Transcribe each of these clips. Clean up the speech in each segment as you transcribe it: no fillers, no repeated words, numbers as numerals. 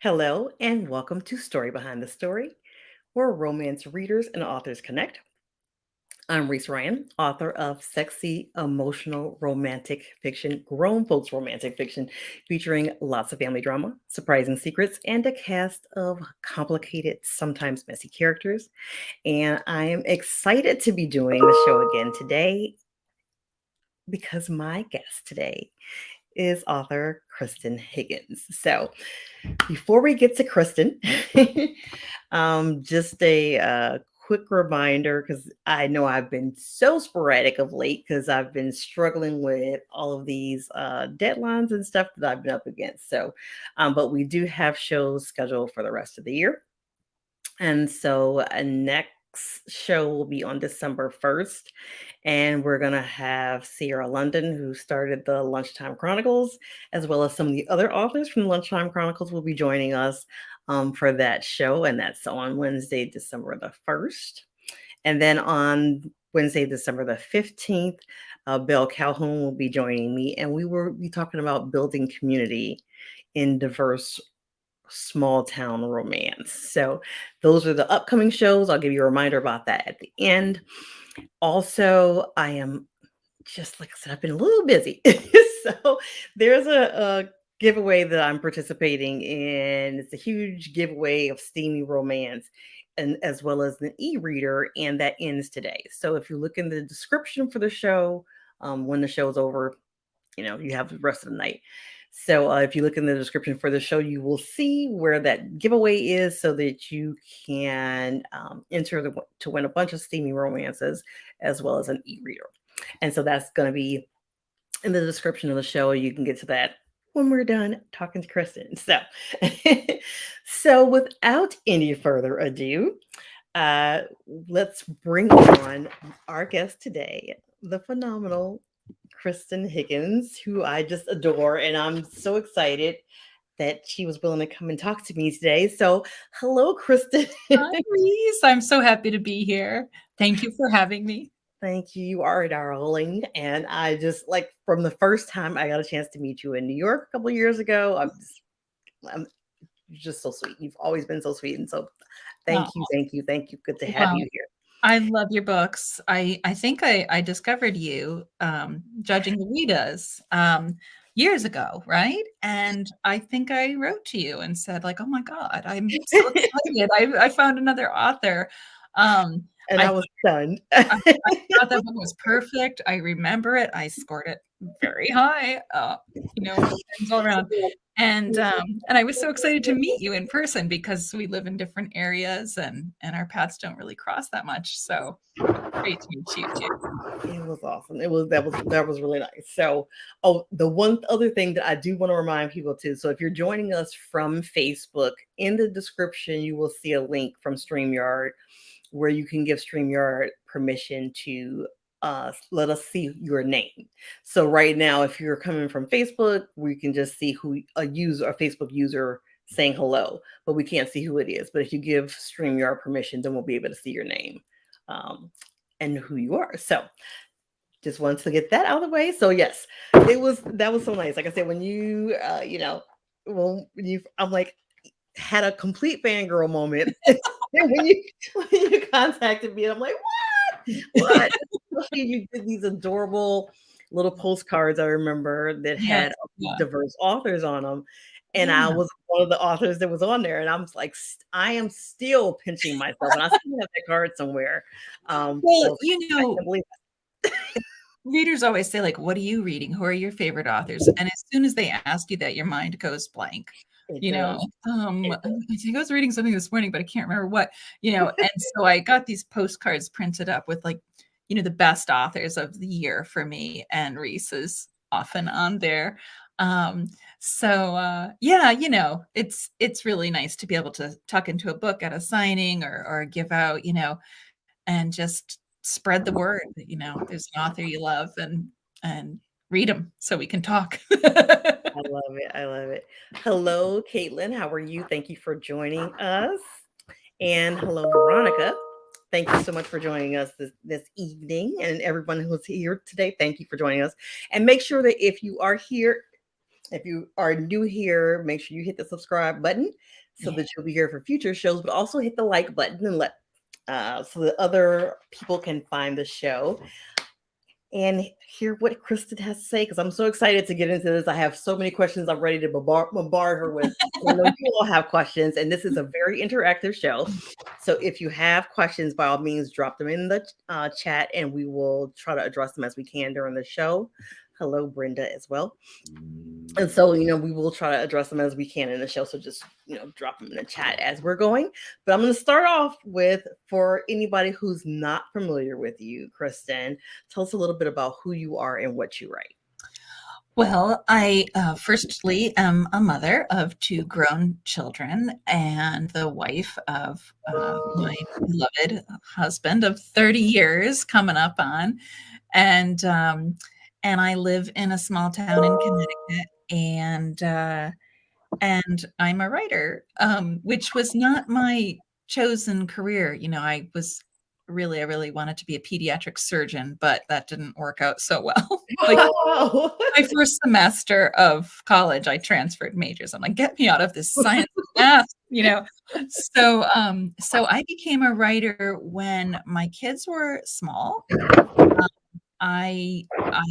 Hello, and welcome to Story Behind the Story, where romance readers and authors connect. I'm Reese Ryan, author of sexy, emotional, romantic fiction, grown folks romantic fiction, featuring lots of family drama, surprising secrets, and a cast of complicated, sometimes messy characters. And I am excited to be doing the show again today because my guest today is author Kristan Higgins. So, before we get to Kristen, just a quick reminder because I know I've been so sporadic of late because I've been struggling with all of these deadlines and stuff that I've been up against. So, but we do have shows scheduled for the rest of the year. And so, next show will be on December 1st. And we're going to have Sierra London, who started the Lunchtime Chronicles, as well as some of the other authors from the Lunchtime Chronicles will be joining us for that show. And that's on Wednesday, December the 1st. And then on Wednesday, December the 15th, Bill Calhoun will be joining me. And we will be talking about building community in diverse small town romance. So those are the upcoming shows. I'll give you a reminder about that at the end. Also, I am just like I said, I've been a little busy. So there's a giveaway that I'm participating in. It's a huge giveaway of steamy romance and as well as an e-reader, and that ends today. So if you look in the description for the show, when the show's over, you have the rest of the night. So if you look in the description for the show, you will see where that giveaway is so that you can enter to win a bunch of steamy romances as well as an e-reader. And so that's going to be in the description of the show. You can get to that when we're done talking to Kristen. So, so without any further ado, let's bring on our guest today, the phenomenal Kristan Higgins, who I just adore, and I'm so excited that she was willing to come and talk to me today. So, hello, Kristan. Hi, Reese. I'm so happy to be here. Thank you for having me. Thank you. You are darling. And I just like from the first time I got a chance to meet you in New York a couple of years ago, I'm just so sweet. You've always been so sweet. And so Oh, thank you, thank you, thank you. Good to have well, you here. I love your books. I think I discovered you judging the Ritas years ago, right? And I think I wrote to you and said, like, oh my God, I'm so excited. I found another author. And I I was stunned. I thought that book was perfect. I remember it. I scored it very high, friends all around. And I was so excited to meet you in person because we live in different areas and our paths don't really cross that much. So great to meet you too. It was awesome. That was really nice. So, oh, the one other thing that I do want to remind people too. So, if you're joining us from Facebook, in the description you will see a link from StreamYard where you can give StreamYard permission to let us see your name. So, right now, if you're coming from Facebook, we can just see who a Facebook user saying hello, but we can't see who it is. But if you give StreamYard permission, then we'll be able to see your name. And who you are. So just wanted to get that out of the way. So yes, that was so nice. Like I said, when you I'm like had a complete fangirl moment when you contacted me. I'm like, what? Especially you did these adorable little postcards. I remember that Yes, had yeah, diverse authors on them. And I yeah. was one of the authors that was on there, and I'm like, I am still pinching myself, and I still have that card somewhere. Well, So I can't believe readers always say, like, what are you reading? Who are your favorite authors? And as soon as they ask you that, your mind goes blank. it You know, does. I It does. think I was reading something this morning, but I can't remember what, and so I got these postcards printed up with like, the best authors of the year for me, and Reese is often on there. Um, yeah, it's really nice to be able to tuck into a book at a signing or give out, and just spread the word that, there's an author you love and read them so we can talk. I love it. I love it. Hello, Caitlin. How are you? Thank you for joining us. And hello, Veronica. Thank you so much for joining us this evening. And everyone who's here today, thank you for joining us. And make sure that if you are here If you are new here, make sure you hit the subscribe button so Yeah. that you'll be here for future shows, but also hit the like button and let so that other people can find the show and hear what Kristan has to say because I'm so excited to get into this. I have so many questions I'm ready to bombard her with. I know you all have questions, and this is a very interactive show. So if you have questions, by all means, drop them in the chat, and we will try to address them as we can during the show. Hello, Brenda, as well. And so, we will try to address them as we can in the show. So just, drop them in the chat as we're going. But I'm going to start off with, for anybody who's not familiar with you, Kristan, tell us a little bit about who you are and what you write. Well, I firstly am a mother of 2 grown children and the wife of my beloved husband of 30 years coming up on. And I live in a small town in Connecticut, and I'm a writer, which was not my chosen career. I really wanted to be a pediatric surgeon, but that didn't work out so well. Like Wow. my first semester of college, I transferred majors. I'm like, get me out of this science and math. So I became a writer when my kids were small. I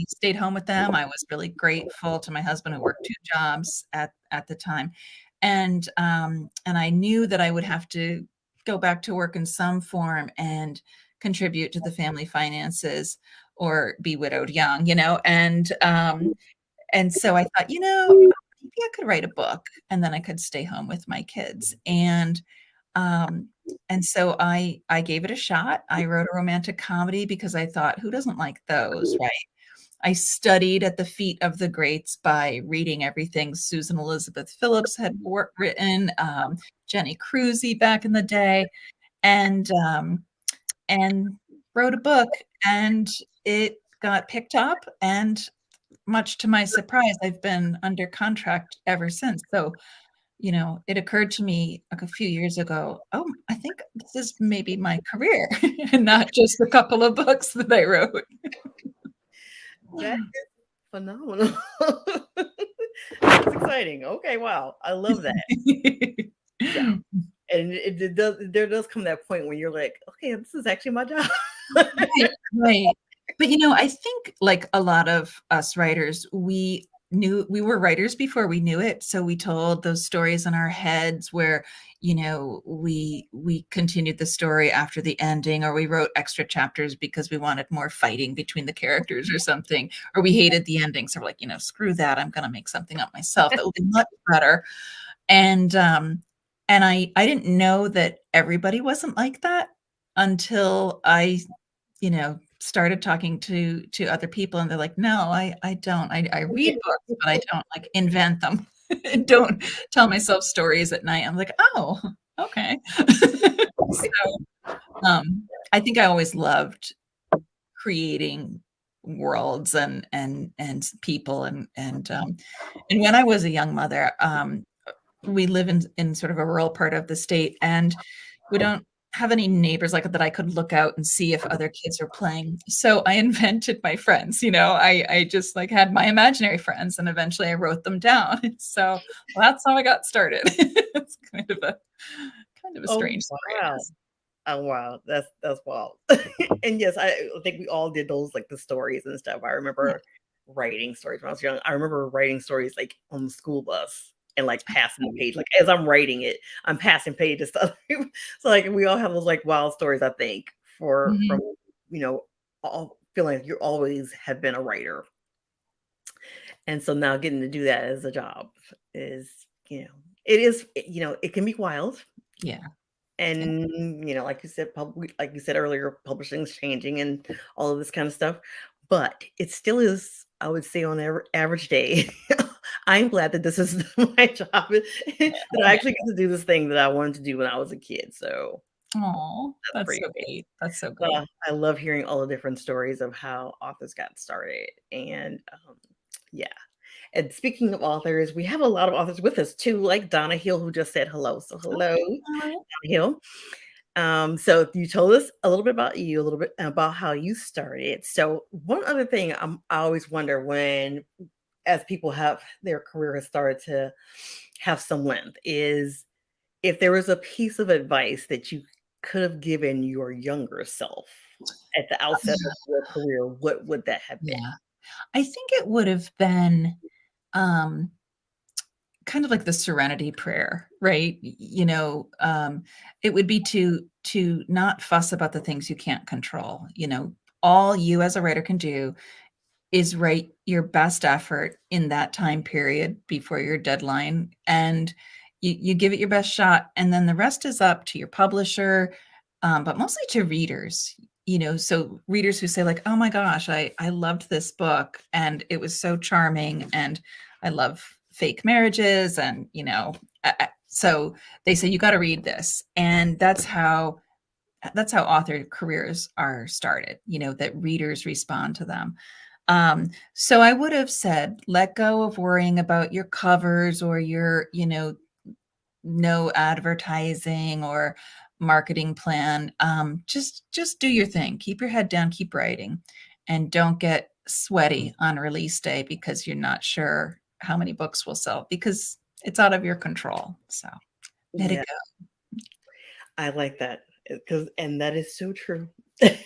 stayed home with them. I was really grateful to my husband who worked 2 jobs at the time. And I knew that I would have to go back to work in some form and contribute to the family finances or be widowed young. And so I thought, maybe I could write a book and then I could stay home with my kids. Um, and so I gave it a shot. I wrote a romantic comedy because I thought, who doesn't like those, right? I studied at the feet of the greats by reading everything Susan Elizabeth Phillips had written, Jenny Cruzy back in the day, and wrote a book, and it got picked up. And much to my surprise, I've been under contract ever since. So it occurred to me like a few years ago, oh, I think this is maybe my career and not just a couple of books that I wrote. That is phenomenal. That's exciting. Okay, wow. I love that. Yeah. And there does come that point when you're like, okay, this is actually my job. Right, right. But I think like a lot of us writers, we were writers before we knew it. So we told those stories in our heads where, we continued the story after the ending, or we wrote extra chapters because we wanted more fighting between the characters or something, or we hated the ending. So we're like, screw that. I'm going to make something up myself that will be much better. And I didn't know that everybody wasn't like that until I started talking to other people, and they're like, no, I don't. I read books, but I don't like invent them. Don't tell myself stories at night. I'm like, oh, okay. So I think I always loved creating worlds and people and when I was a young mother, we live in sort of a rural part of the state, and we don't have any neighbors like that I could look out and see if other kids are playing. So I invented my friends. I just like had my imaginary friends, and eventually I wrote them down. So that's how I got started. It's kind of a strange story. Wow. Oh wow, that's wild. And yes, I think we all did those like the stories and stuff. I Yeah. remember writing stories when I was young. I remember writing stories like on the school bus and like passing the page. Like as I'm writing it, I'm passing pages to other people. So like we all have those like wild stories, I think, from Mhm. all feeling like you always have been a writer. And so now getting to do that as a job is, it is, it can be wild. Yeah. Yeah. And, like you said, like you said earlier, publishing's changing and all of this kind of stuff. But it still is, I would say, on average day. I'm glad that this is my job, that I actually get to do this thing that I wanted to do when I was a kid. So Oh, that's that's pretty so cool. great. That's so But great. I love hearing all the different stories of how authors got started. And yeah. And speaking of authors, we have a lot of authors with us too, like Donna Hill, who just said hello. So hello, Okay. Donna Hill. So you told us a little bit about you, a little bit about how you started. So one other thing I always wonder when as people have their career has started to have some length, is if there was a piece of advice that you could have given your younger self at the outset of your career, what would that have been? Yeah. I think it would have been, um, kind of like the serenity prayer, right? It would be to not fuss about the things you can't control. All you as a writer can do is write your best effort in that time period before your deadline, and you give it your best shot, and then the rest is up to your publisher, but mostly to readers. So readers who say like, oh my gosh, I loved this book and it was so charming, and I love fake marriages, and so they say you got to read this, and that's how author careers are started, that readers respond to them. So I would have said, let go of worrying about your covers or your, no advertising or marketing plan. Just do your thing. Keep your head down, keep writing, and don't get sweaty on release day because you're not sure how many books will sell, because it's out of your control. So let it Yeah, go. I like that because, and that is so true. Maybe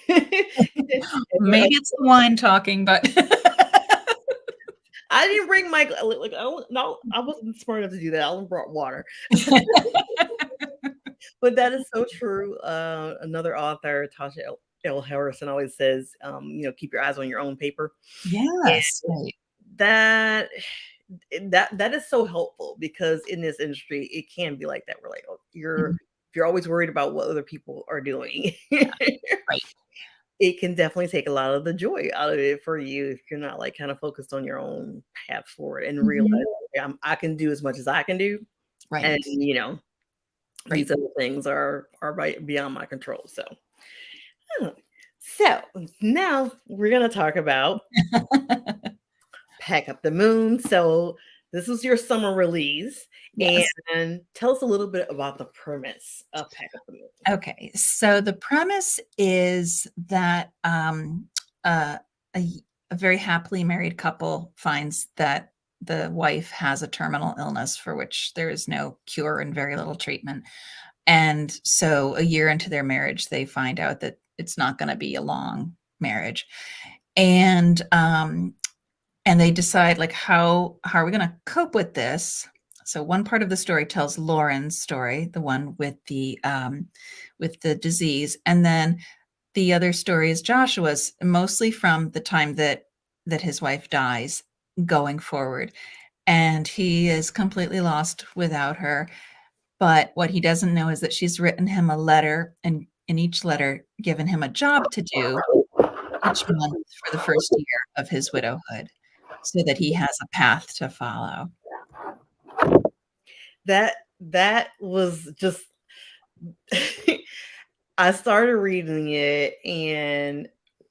it's the wine talking, but I didn't bring my like. No, I wasn't smart enough to do that. I only brought water. But that is so true. Another author, Tasha L. Harrison, always says, keep your eyes on your own paper. yes, right. That that is so helpful because in this industry, it can be like that. We're like, oh, Mhm. if you're always worried about what other people are doing, Right, it can definitely take a lot of the joy out of it for you if you're not like kind of focused on your own path forward and realize, mhm, okay, I can do as much as I can do, and right, right. these other things are right beyond my control. So, huh. So now we're gonna talk about Pack Up the Moon. So this was your summer release, Yes. and tell us a little bit about the premise of Pack Up the Moon. Okay, so the premise is that uh, a, a very happily married couple finds that the wife has a terminal illness for which there is no cure and very little treatment. And so a year into their marriage, they find out that it's not going to be a long marriage. And and they decide like how are we going to cope with this. So one part of the story tells Lauren's story, the one with the disease, and then the other story is Joshua's, mostly from the time that his wife dies going forward, and he is completely lost without her. But what he doesn't know is that she's written him a letter, and in each letter given him a job to do each month for the first year of his widowhood, so that he has a path to follow. That was just I started reading it and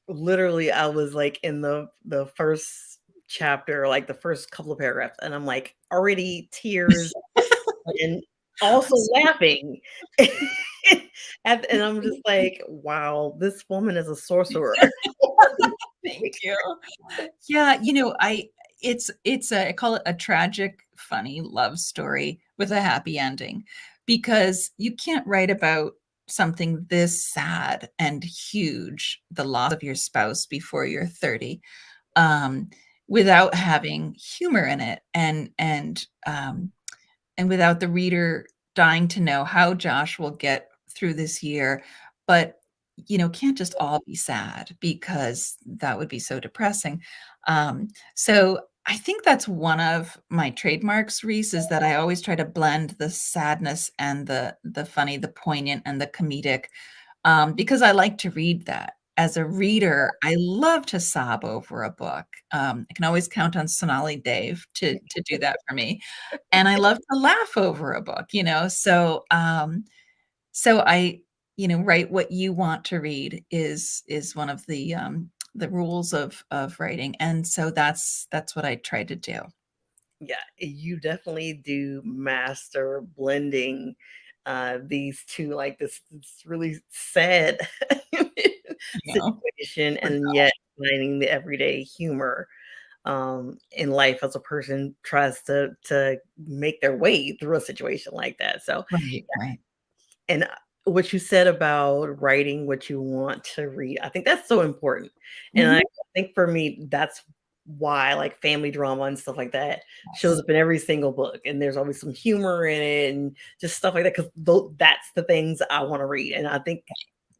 literally I was like in the first chapter, like the first couple of paragraphs, and I'm like already tears and also laughing. And I'm just like, wow, this woman is a sorcerer. Thank you. Yeah, I call it a tragic, funny love story with a happy ending, because you can't write about something this sad and huge, the loss of your spouse before you're 30, um, without having humor in it, and without the reader dying to know how Josh will get through this year. But can't just all be sad, because that would be so depressing. So I think that's one of my trademarks, Reese, is that I always try to blend the sadness and the funny, the poignant and the comedic, because I like to read that. As a reader, I love to sob over a book. I can always count on Sonali Dave to do that for me, and I love to laugh over a book. So I, write what you want to read is one of the rules of writing, and so that's what I try to do. Yeah, you definitely do master blending these two, like this really sad You know, situation, and yet finding the everyday humor. in life as a person tries to make their way through a situation like that. So, Right, right. and what you said about writing what you want to read, I think that's so important. And I Mhm. think for me, that's why like family drama and stuff like that shows Yes. up in every single book. And there's always some humor in it and just stuff like that. Cause that's the things I want to read. And I think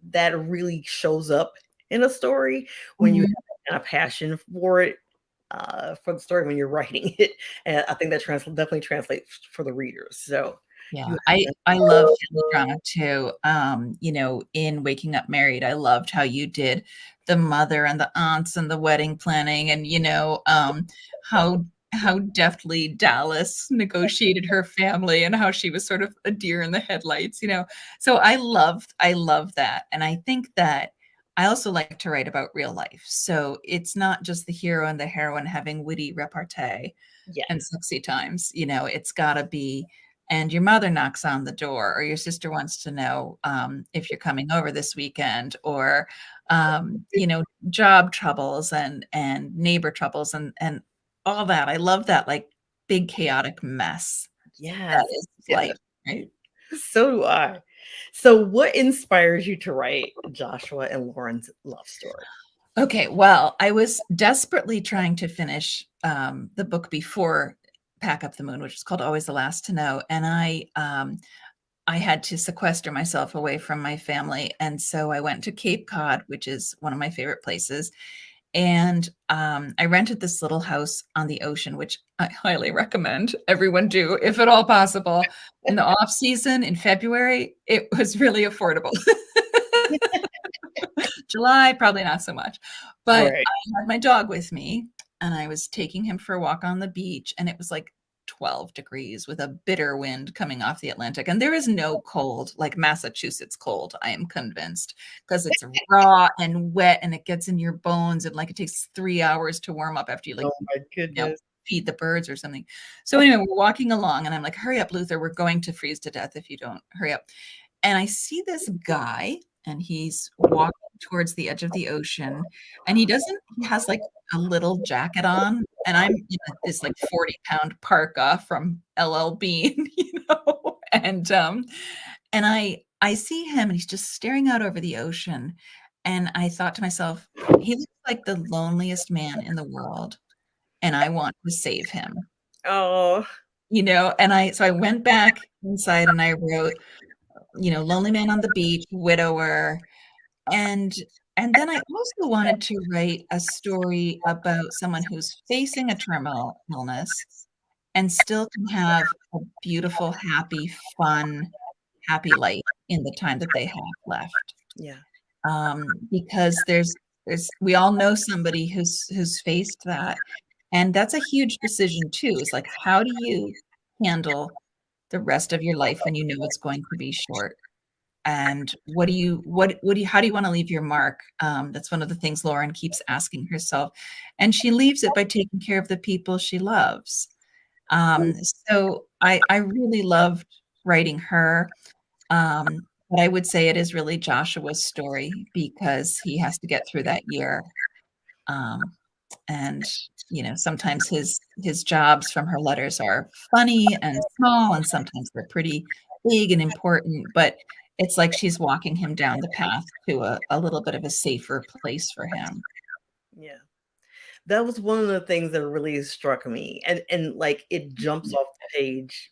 that really shows up in a story when you have Mhm. that kind of passion for it, for the story when you're writing it. And I think that definitely translates for the readers. So you Yeah, have I love family drama too. In Waking Up Married, I loved how you did the mother and the aunts and the wedding planning, and how how deftly Dallas negotiated her family and how she was sort of a deer in the headlights. So I love that, and I think that I also like to write about real life. So it's not just the hero and the heroine having witty repartee and yes. sexy times. It's got to be, and your mother knocks on the door, or your sister wants to know if you're coming over this weekend, or job troubles and neighbor troubles and all that. I love that, like, big chaotic mess that Yes. is Yes. life, right? So do I. So what inspires you to write Joshua and Lauren's love story? Okay, well, I was desperately trying to finish the book before Pack Up the Moon, which is called Always the Last to Know, and I had to sequester myself away from my family. And so I went to Cape Cod, which is one of my favorite places. And I rented this little house on the ocean, which I highly recommend everyone do, if at all possible. In the off season in February, it was really affordable. July, probably not so much. But Right. I had my dog with me, and I was taking him for a walk on the beach, and it was like 12 degrees with a bitter wind coming off the Atlantic. And there is no cold like Massachusetts cold, I am convinced, because it's raw and wet and it gets in your bones, and like it takes 3 hours to warm up after you Oh like my goodness. feed the birds or something. So anyway, we're walking along and I'm like, hurry up, Luther, we're going to freeze to death if you don't hurry up. And I see this guy, and he's walking towards the edge of the ocean, and he has like a little jacket on, and I'm in this like 40-pound parka from LL Bean, and I see him, and he's just staring out over the ocean, and I thought to myself, he looks like the loneliest man in the world, and I want to save him. Oh, And I went back inside and I wrote, lonely man on the beach, widower, and and then I also wanted to write a story about someone who's facing a terminal illness and still can have a beautiful, happy, fun, happy life in the time that they have left. yeah. Because there's we all know somebody who's faced that, and that's a huge decision too. Is like, how do you handle the rest of your life when you know it's going to be short? And how do you want to leave your mark? That's one of the things Lauren keeps asking herself, and she leaves it by taking care of the people she loves. So I really loved writing her. But I would say it is really Joshua's story because he has to get through that year. Um, and sometimes his jobs from her letters are funny and small, and sometimes they're pretty big and important, but it's like she's walking him down the path to a little bit of a safer place for him. Yeah. That was one of the things that really struck me. And like it jumps off the page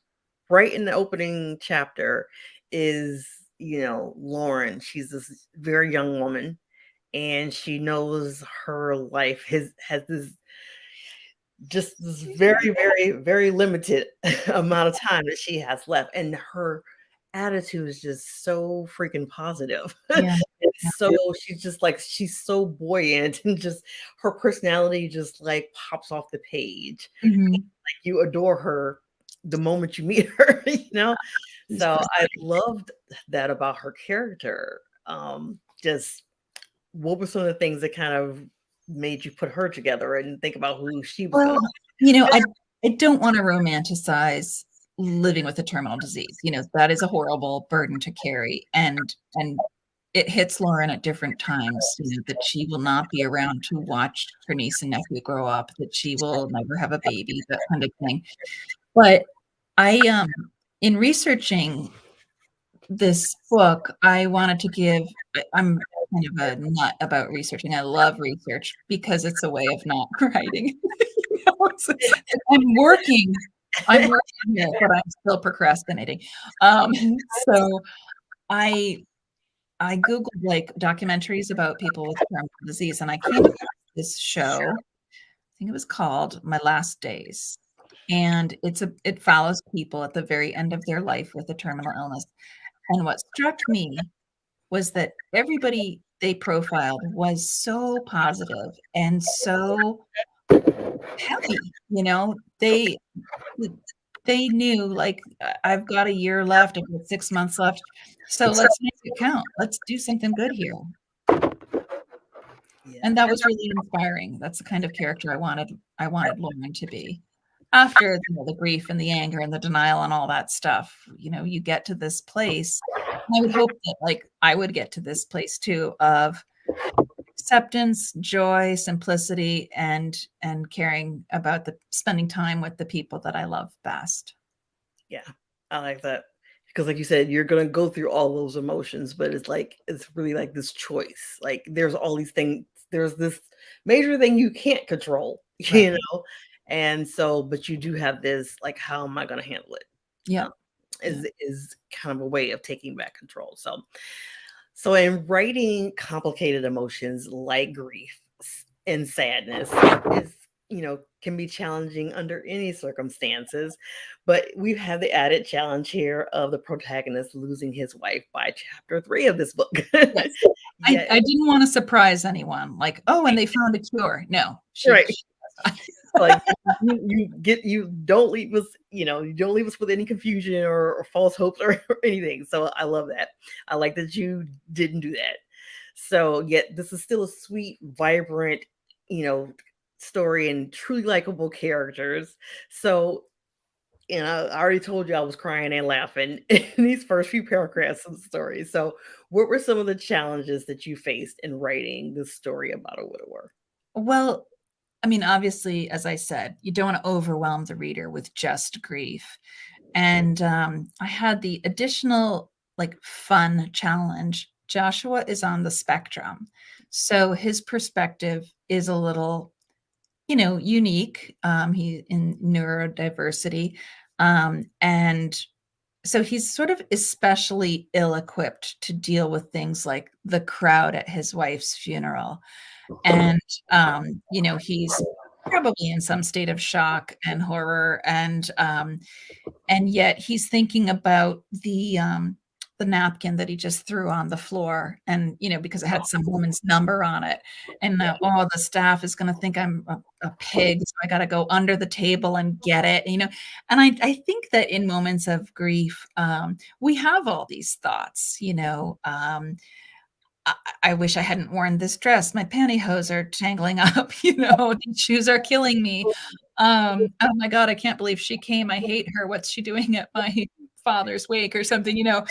right in the opening chapter is, Lauren. She's this very young woman and she knows her life has this just this very, very, very limited amount of time that she has left. And her attitude is just so freaking positive. Yeah. It's so she's just like she's so buoyant and just her personality just like pops off the page. Mhm. Like you adore her the moment you meet her. He's So pres I loved that about her character. Just what were some of the things that kind of made you put her together and think about who she was gonna Well, I don't wanna romanticize living with a terminal disease. That is a horrible burden to carry, and it hits Lauren at different times, you know, that she will not be around to watch her niece and nephew grow up, that she will never have a baby, that kind of thing. But I in researching this book, I wanted to give, I'm kind of a nut about researching. I love research because it's a way of not writing. You know, I'm working, I'm working here, but I'm still procrastinating. So I I Googled like documentaries about people with terminal disease, and I came across this show. I think it was called My Last Days. And it follows people at the very end of their life with a terminal illness. And what struck me was that everybody they profiled was so positive and so happy. You know, they knew like I've got a year left, I've got 6 months left. So let's make it count. Let's do something good here. Yeah. And that was really inspiring. That's the kind of character I wanted Lauren to be. After, you know, the grief and the anger and the denial and all that stuff, you know, you get to this place. And I would hope that like I would get to this place too of acceptance, joy, simplicity, and caring about the spending time with the people that I love best. Yeah, I like that because, like you said, you're gonna go through all those emotions, but it's like it's really like this choice. Like there's all these things. There's this major thing you can't control, Right. you know, and so, but you do have this like, how am I gonna handle it? Yeah. Um, Yeah. is kind of a way of taking back control. So in writing complicated emotions like grief and sadness is, can be challenging under any circumstances, but we've had the added challenge here of the protagonist losing his wife by chapter 3 of this book. Yes. I Yeah, I didn't wanna surprise anyone, like, "Oh, and they found a cure." No, right. she does Like not. you don't leave us, you don't leave us with any confusion or false hopes or anything. So I love that. I like that you didn't do that. So yet this is still a sweet, vibrant, you know, story and truly likable characters. So, I already told you I was crying and laughing in these first few paragraphs of the story. So what were some of the challenges that you faced in writing this story about a widower? Well, I mean, obviously, as I said, you don't wanna overwhelm the reader with just grief, and, I had the additional, like, fun challenge. Joshua is on the spectrum, so his perspective is a little, you know, unique. He in neurodiversity, and so he's sort of especially ill-equipped to deal with things like the crowd at his wife's funeral. And, you know, he's probably in some state of shock and horror, and yet he's thinking about the napkin that he just threw on the floor and, you know, because it had some woman's number on it, and now, "Oh, the staff is gonna think I'm a pig, so I gotta go under the table and get it," you know? And I think that in moments of grief, we have all these thoughts, you know, I I wish I hadn't worn this dress. My pantyhose are tangling up, you know, these shoes are killing me. Oh my god, I can't believe she came. I hate her. What's she doing at my father's wake or something, you know?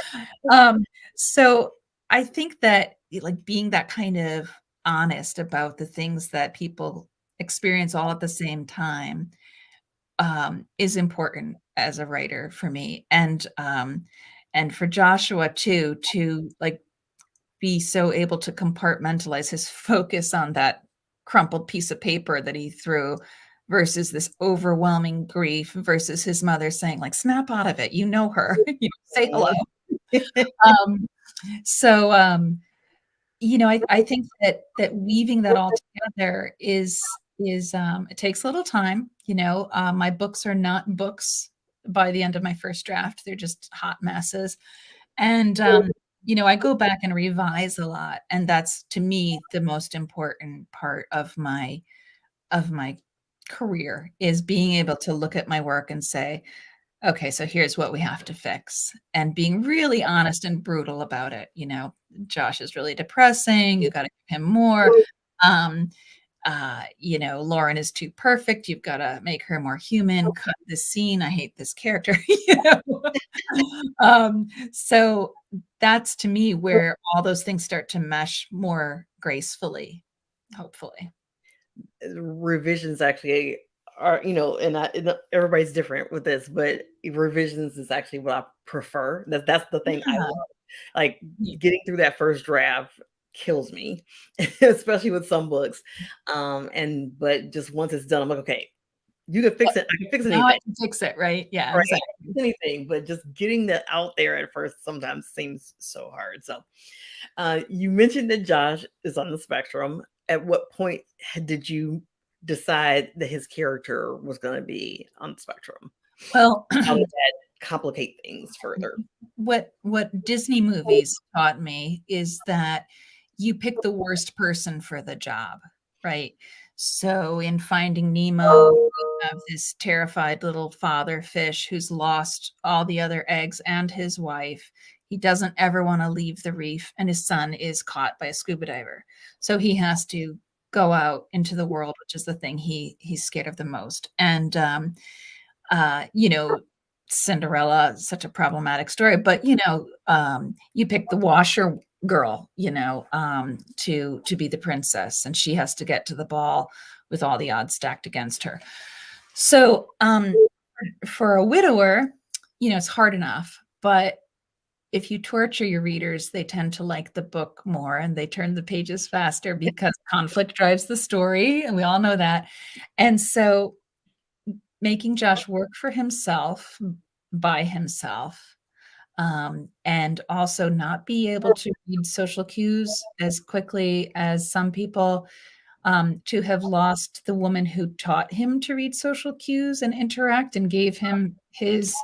Um, so I think that like being that kind of honest about the things that people experience all at the same time, is important as a writer for me. And for Joshua too, to like be so able to compartmentalize his focus on that crumpled piece of paper that he threw versus this overwhelming grief versus his mother saying like, "Snap out of it, you know her, you know, say hello." Um, so, you know, I think that weaving that all together is it takes a little time, you know, my books are not books by the end of my first draft, they're just hot messes. And, you know, I go back and revise a lot, and that's, to me, the most important part of my career is being able to look at my work and say, "Okay, so here's what we have to fix," and being really honest and brutal about it, you know, "Josh is really depressing, you gotta give him more." Um, you know, "Lauren is too perfect, you've gotta make her more human, cut this scene, I hate this character," you know? So that's to me where all those things start to mesh more gracefully, hopefully. Revisions actually are, and everybody's different with this, but revisions is actually what I prefer. That's the thing I Yeah. love. Like getting through that first draft kills me, especially with some books. But just once it's done, I'm like, okay, you can fix it. I can fix Now I anything. can fix it, right? Yeah, Right. exactly. Anything, but just getting that out there at first sometimes seems so hard. So, you mentioned that Josh is on the spectrum. At what point did you decide that his character was going to be on the spectrum? Well, How did that complicate things further? what Disney movies taught me is that you pick the worst person for the job, right? So in Finding Nemo, we have this terrified little father fish who's lost all the other eggs and his wife. He doesn't ever want to leave the reef, and his son is caught by a scuba diver. So he has to go out into the world, which is the thing he's scared of the most. And you know, Cinderella, such a problematic story, but you pick the washer girl, to be the princess, and she has to get to the ball with all the odds stacked against her. So, for a widower, it's hard enough, but if you torture your readers, they tend to like the book more and they turn the pages faster because conflict drives the story, and we all know that. And so making Josh work for himself by himself, and also not be able to read social cues as quickly as some people, to have lost the woman who taught him to read social cues and interact and gave him his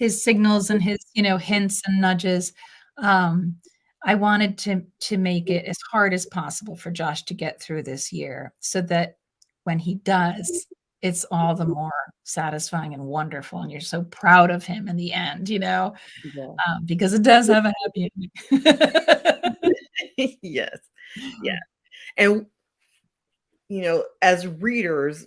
signals and his hints and nudges. um, I wanted to make it as hard as possible for Josh to get through this year so that when he does, it's all the more satisfying and wonderful, and you're so proud of him in the end, Yeah. because it does have a happy ending. Yes. Yeah. And, as readers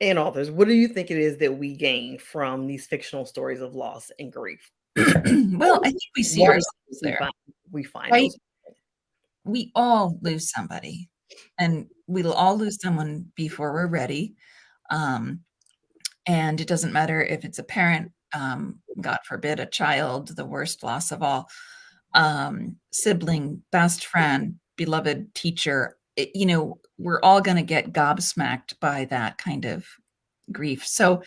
and authors, what do you think it is that we gain from these fictional stories of loss and grief? Well, I think we see Why ourselves we there, find we find right? those. We all lose somebody, and we'll all lose someone before we're ready. Um, and it doesn't matter if it's a parent, God forbid, a child, the worst loss of all, sibling, best friend, beloved teacher. We're all going to get gobsmacked by that kind of grief. So,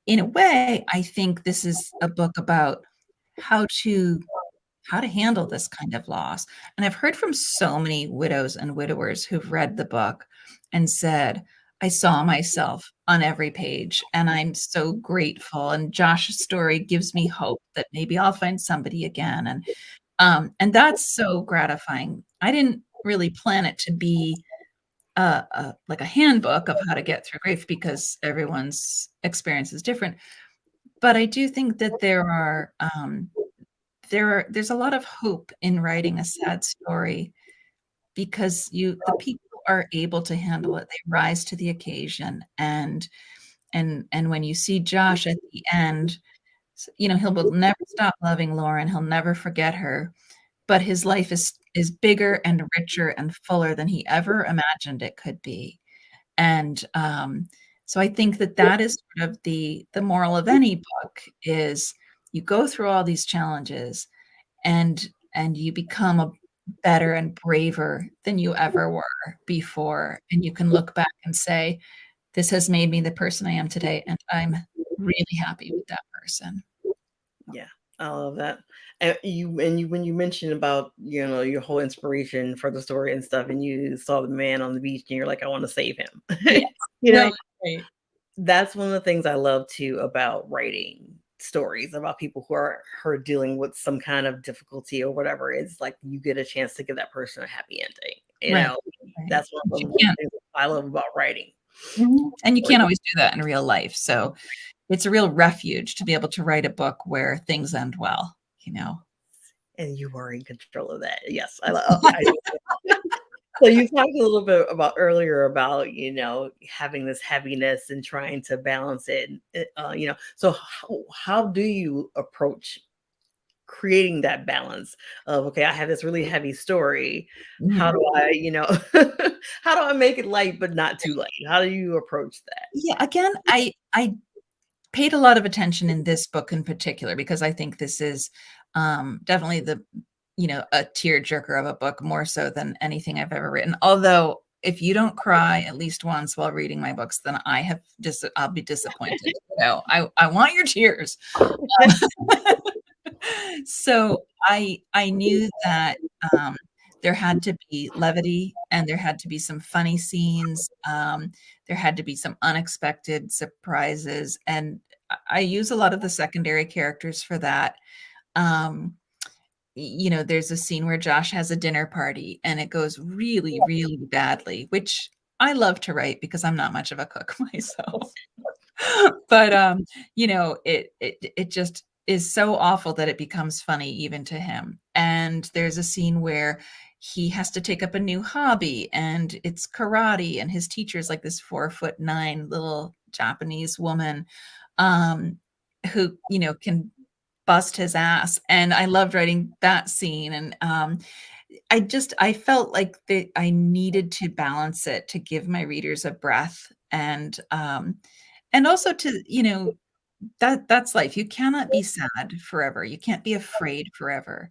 in a way, I think this is a book about how to how to handle this kind of loss. And I've heard from so many widows and widowers who've read the book and said, I saw myself on every page and I'm so grateful. And Josh's story gives me hope that maybe I'll find somebody again. And that's so gratifying. I didn't really plan it to be like a handbook of how to get through grief because everyone's experience is different. But I do think that there's a lot of hope in writing a sad story because the people are able to handle it. They rise to the occasion. And when you see Josh at the end, he will never stop loving Lauren. He'll never forget her, but his life is bigger and richer and fuller than he ever imagined it could be. And so I think that is sort of the moral of any book is you go through all these challenges and you become a better and braver than you ever were before, and you can look back and say, "This has made me the person I am today, and I'm really happy with that person." Yeah, I love that. And when you mentioned about, your whole inspiration for the story and stuff, and you saw the man on the beach and you're like, I want to save him. Yes. You know, Right, right. that's one of the things I love too about writing stories about people who are dealing with some kind of difficulty or whatever. It's like you get a chance to give that person a happy ending. Right, right. That's one But of you the can't things I love about writing. and you can't always do that in real life, so it's a real refuge to be able to write a book where things end well, you know? And you are in control of that. Yes, I love. So you talked a little bit about earlier about, having this heaviness and trying to balance it. So how do you approach creating that balance of, okay, I have this really heavy story. How Mhm. do I, how do I make it light but not too light? How do you approach that? Yeah, again, I paid a lot of attention in this book in particular because I think this is definitely a tearjerker of a book more so than anything I've ever written. Although if you don't cry at least once while reading my books, then I'll be disappointed. I want your tears. So I knew that there had to be levity and there had to be some funny scenes. There had to be some unexpected surprises, and I use a lot of the secondary characters for that. Um, there's a scene where Josh has a dinner party and it goes really, really badly, which I love to write because I'm not much of a cook myself. But it just is so awful that it becomes funny even to him. And there's a scene where he has to take up a new hobby and it's karate, and his teacher's like this 4'9" little Japanese woman um who can bust his ass. And I loved writing that scene. And I felt like that I needed to balance it to give my readers a breath, and also to, that's life. You cannot be sad forever. You can't be afraid forever.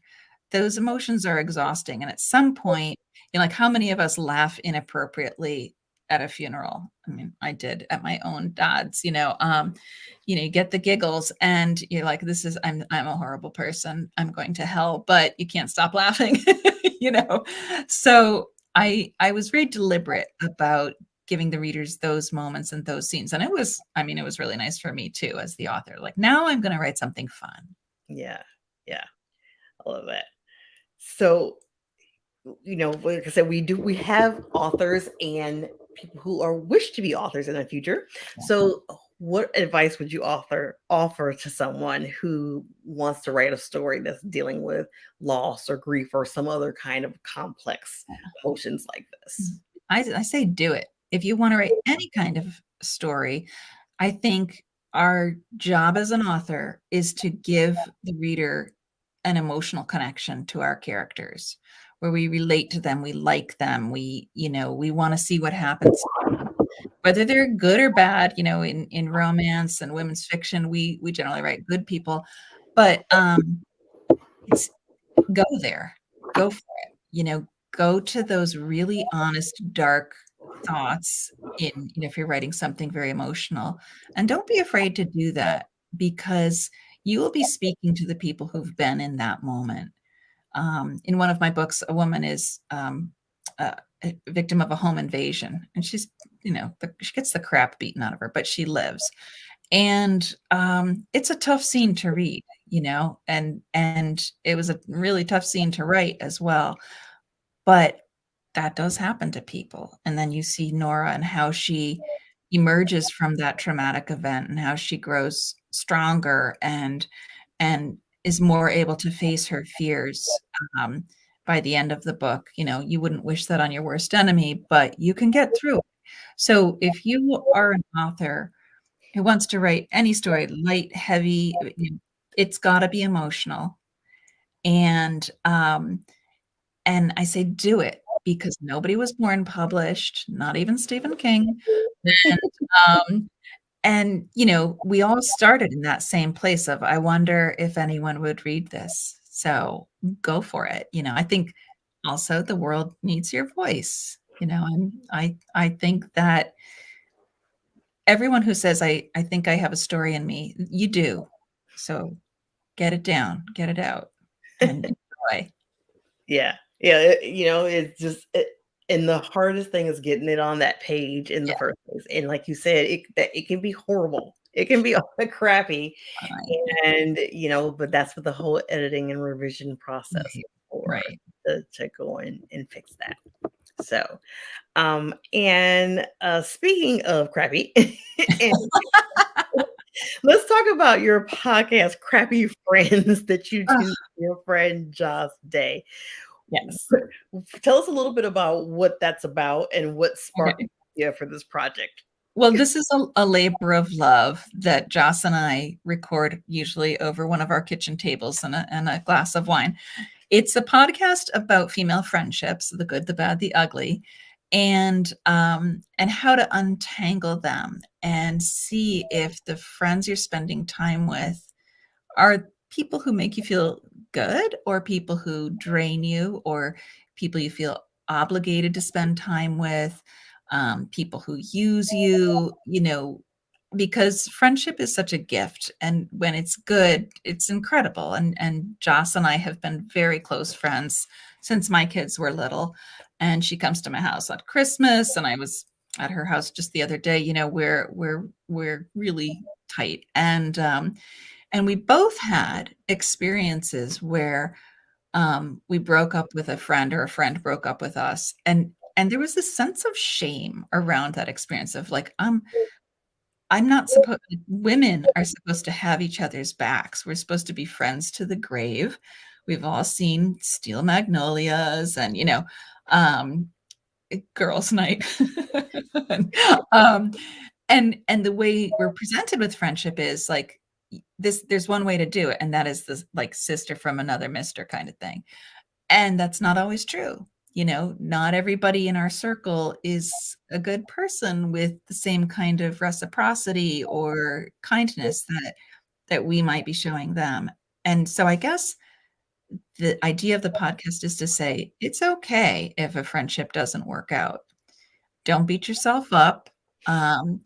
Those emotions are exhausting. And at some point, like how many of us laugh inappropriately at a funeral? I mean, I did at my own dad's, you get the giggles and you're like, I'm a horrible person. I'm going to hell, but you can't stop laughing, you know? So I was very deliberate about giving the readers those moments and those scenes. And it was really nice for me too, as the author. Like, now I'm going to write something fun. Yeah. Yeah. I love that. So, like I said, we have authors and people who are wish to be authors in the future. Yeah. So what advice would you offer to someone who wants to write a story that's dealing with loss or grief or some other kind of complex emotions like this? I say do it. If you want to write any kind of story, I think our job as an author is to give the reader an emotional connection to our characters, where we relate to them, we like them, we want to see what happens, whether they're good or bad. In romance and women's fiction, we generally write good people, but it's go there, go for it. Go to those really honest, dark thoughts if you're writing something very emotional. And don't be afraid to do that, because you will be speaking to the people who've been in that moment. In one of my books, a woman is a victim of a home invasion, and she's, she gets the crap beaten out of her, but she lives. And it's a tough scene to read, and it was a really tough scene to write as well. But that does happen to people. And then you see Nora and how she emerges from that traumatic event and how she grows stronger and is more able to face her fears by the end of the book. You wouldn't wish that on your worst enemy, but you can get through it. So if you are an author who wants to write any story, light, heavy, it's got to be emotional. And I say do it, because nobody was born published, not even Stephen King. And we all started in that same place of, I wonder if anyone would read this. So go for it. I think also the world needs your voice. And I think that everyone who says, I think I have a story in me, you do. So get it down, get it out, and enjoy. Yeah. Yeah. It's just, and the hardest thing is getting it on that page in the Yeah, first place. And like you said, it can be horrible. It can be crappy. fine. And, but that's what the whole editing and revision process is Right, for, right. to go in and fix that. So, and speaking of crappy, and let's talk about your podcast, Crappy Friends, that you do Ugh, with your friend Joss Day. yes. Tell us a little bit about what that's about and what sparked Okay. the idea for this project. Well, this is a labor of love that Joss and I record usually over one of our kitchen tables and a glass of wine. It's a podcast about female friendships, the good, the bad, the ugly, and how to untangle them and see if the friends you're spending time with are people who make you feel good or people who drain you or people you feel obligated to spend time with, people who use you, because friendship is such a gift. And when it's good, it's incredible. And Joss and I have been very close friends since my kids were little. And she comes to my house at Christmas, and I was at her house just the other day. We're really tight. And we both had experiences where we broke up with a friend or a friend broke up with us. And there was this sense of shame around that experience of like, I'm not supposed, women are supposed to have each other's backs. We're supposed to be friends to the grave. We've all seen Steel Magnolias and, um, girls' night. and, um, and the way we're presented with friendship is like there's one way to do it, and that is this like sister from another mister kind of thing. And that's not always true. Not everybody in our circle is a good person with the same kind of reciprocity or kindness that we might be showing them. And so I guess the idea of the podcast is to say it's okay if a friendship doesn't work out. Don't beat yourself up. Um,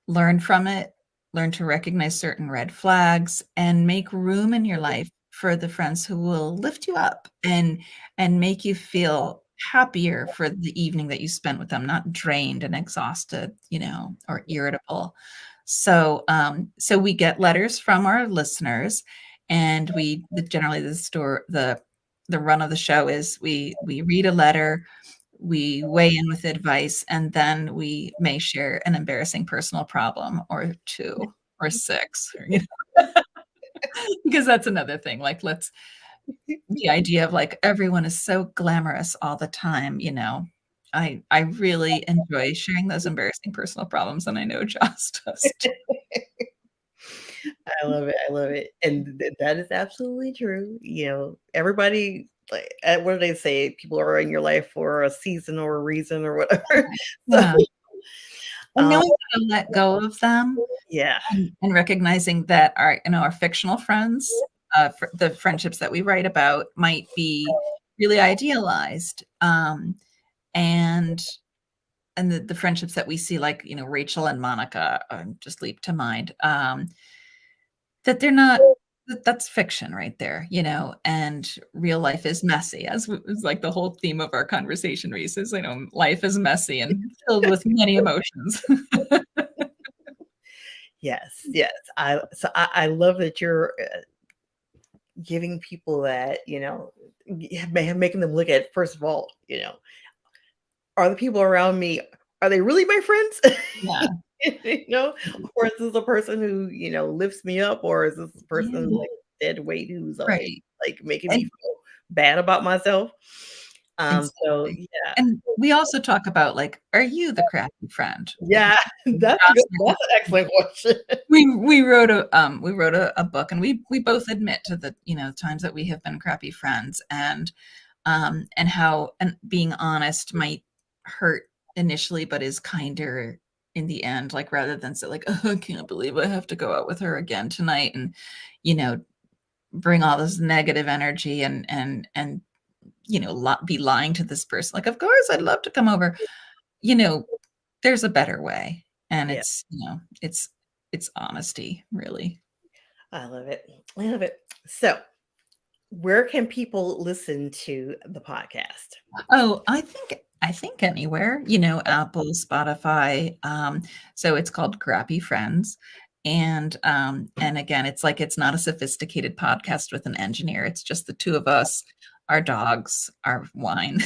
Learn from it, learn to recognize certain red flags, and make room in your life for the friends who will lift you up and make you feel happier for the evening that you spent with them, not drained and exhausted, or irritable. So we get letters from our listeners, and generally the run of the show is we read a letter, we weigh in with advice, and then we may share an embarrassing personal problem or two or six, because that's another thing. Like, the idea of like everyone is so glamorous all the time. I really enjoy sharing those embarrassing personal problems, and I know Joss does too. I love it. I love it. And that is absolutely true. Everybody, like, what do they say? People are in your life for a season or a reason or whatever. So, Yeah, and um, knowing how to let go of them yeah, and recognizing that our fictional friends, the friendships that we write about might be really idealized, and the friendships that we see, like Rachel and Monica, just leap to mind. That they're not. That's fiction right there, and real life is messy, as is like the whole theme of our conversation, Reese, is life is messy and filled with many emotions. yes, yes. I love that you're giving people that, making them look at, first of all, are the people around me, are they really my friends? Yeah, You know, or is this a person who, lifts me up, or is this a person yeah, like dead weight who's always right. like making me And feel bad about myself? So exactly. yeah. And we also talk about, like, are you the crappy friend? Yeah, that's an excellent question. We wrote a book, and we both admit to the, times that we have been crappy friends, and how and being honest might hurt initially, but is kinder in the end, like, rather than say, like, "Oh, I can't believe I have to go out with her again tonight," and, you know, bring all this negative energy and be lying to this person. Like, of course, I'd love to come over. You know, there's a better way, and Yeah, it's honesty, really. I love it. I love it. So, where can people listen to the podcast? Oh, I think anywhere, Apple, Spotify. So it's called Crappy Friends. And again, it's like it's not a sophisticated podcast with an engineer. It's just the two of us, our dogs, our wine.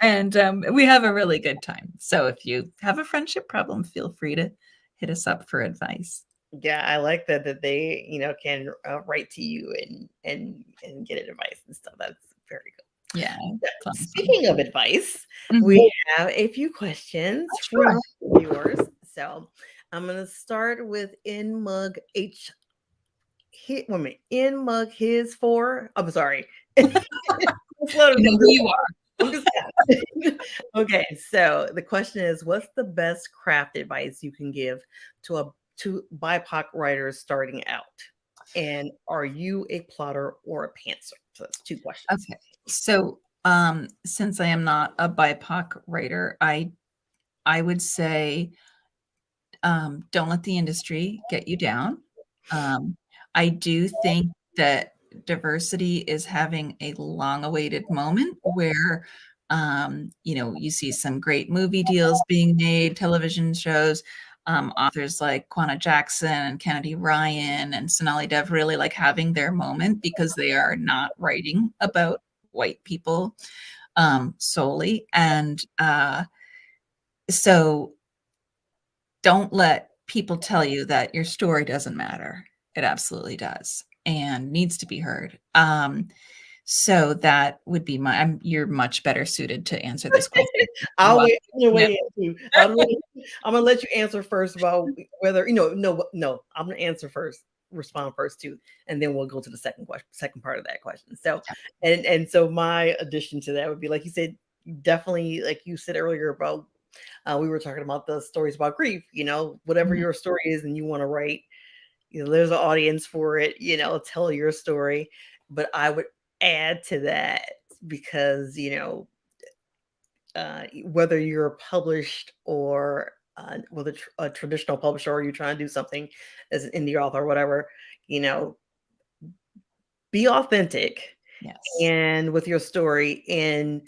And we have a really good time. So if you have a friendship problem, feel free to hit us up for advice. Yeah, I like that they, can write to you and get advice and stuff. That's very good. Yeah, clumsy. Speaking of advice, Mhm. we have a few questions Oh, from sure. viewers. So I'm going to start with In Mug H. Wait a minute. In Mug His For. I'm sorry. Just let him You know who know. you are. I'm just okay. So the question is, what's the best craft advice you can give to BIPOC writers starting out? And are you a plotter or a pantser? So that's two questions. Okay. So, since I am not a BIPOC writer, I would say, don't let the industry get you down. Um, I do think that diversity is having a long-awaited moment where, you see some great movie deals being made, television shows, authors like Kwana Jackson and Kennedy Ryan and Sonali Dev really like having their moment because they are not writing about white people solely. And so don't let people tell you that your story doesn't matter. It absolutely does and needs to be heard. So that would be you're much better suited to answer this question. I'll Well, wait. I'm gonna yeah, wait in too. I'm gonna let you answer first about whether no. I'm gonna answer first, respond first too, and then we'll go to the second question, second part of that question. So, and so my addition to that would be like you said, definitely like you said earlier about we were talking about the stories about grief. Whatever mhm, your story is, and you want to write, there's an audience for it. Tell your story, but I would add to that because whether you're published or with a traditional publisher or you're trying to do something as an indie author or whatever, you know, be authentic yes, and with your story. And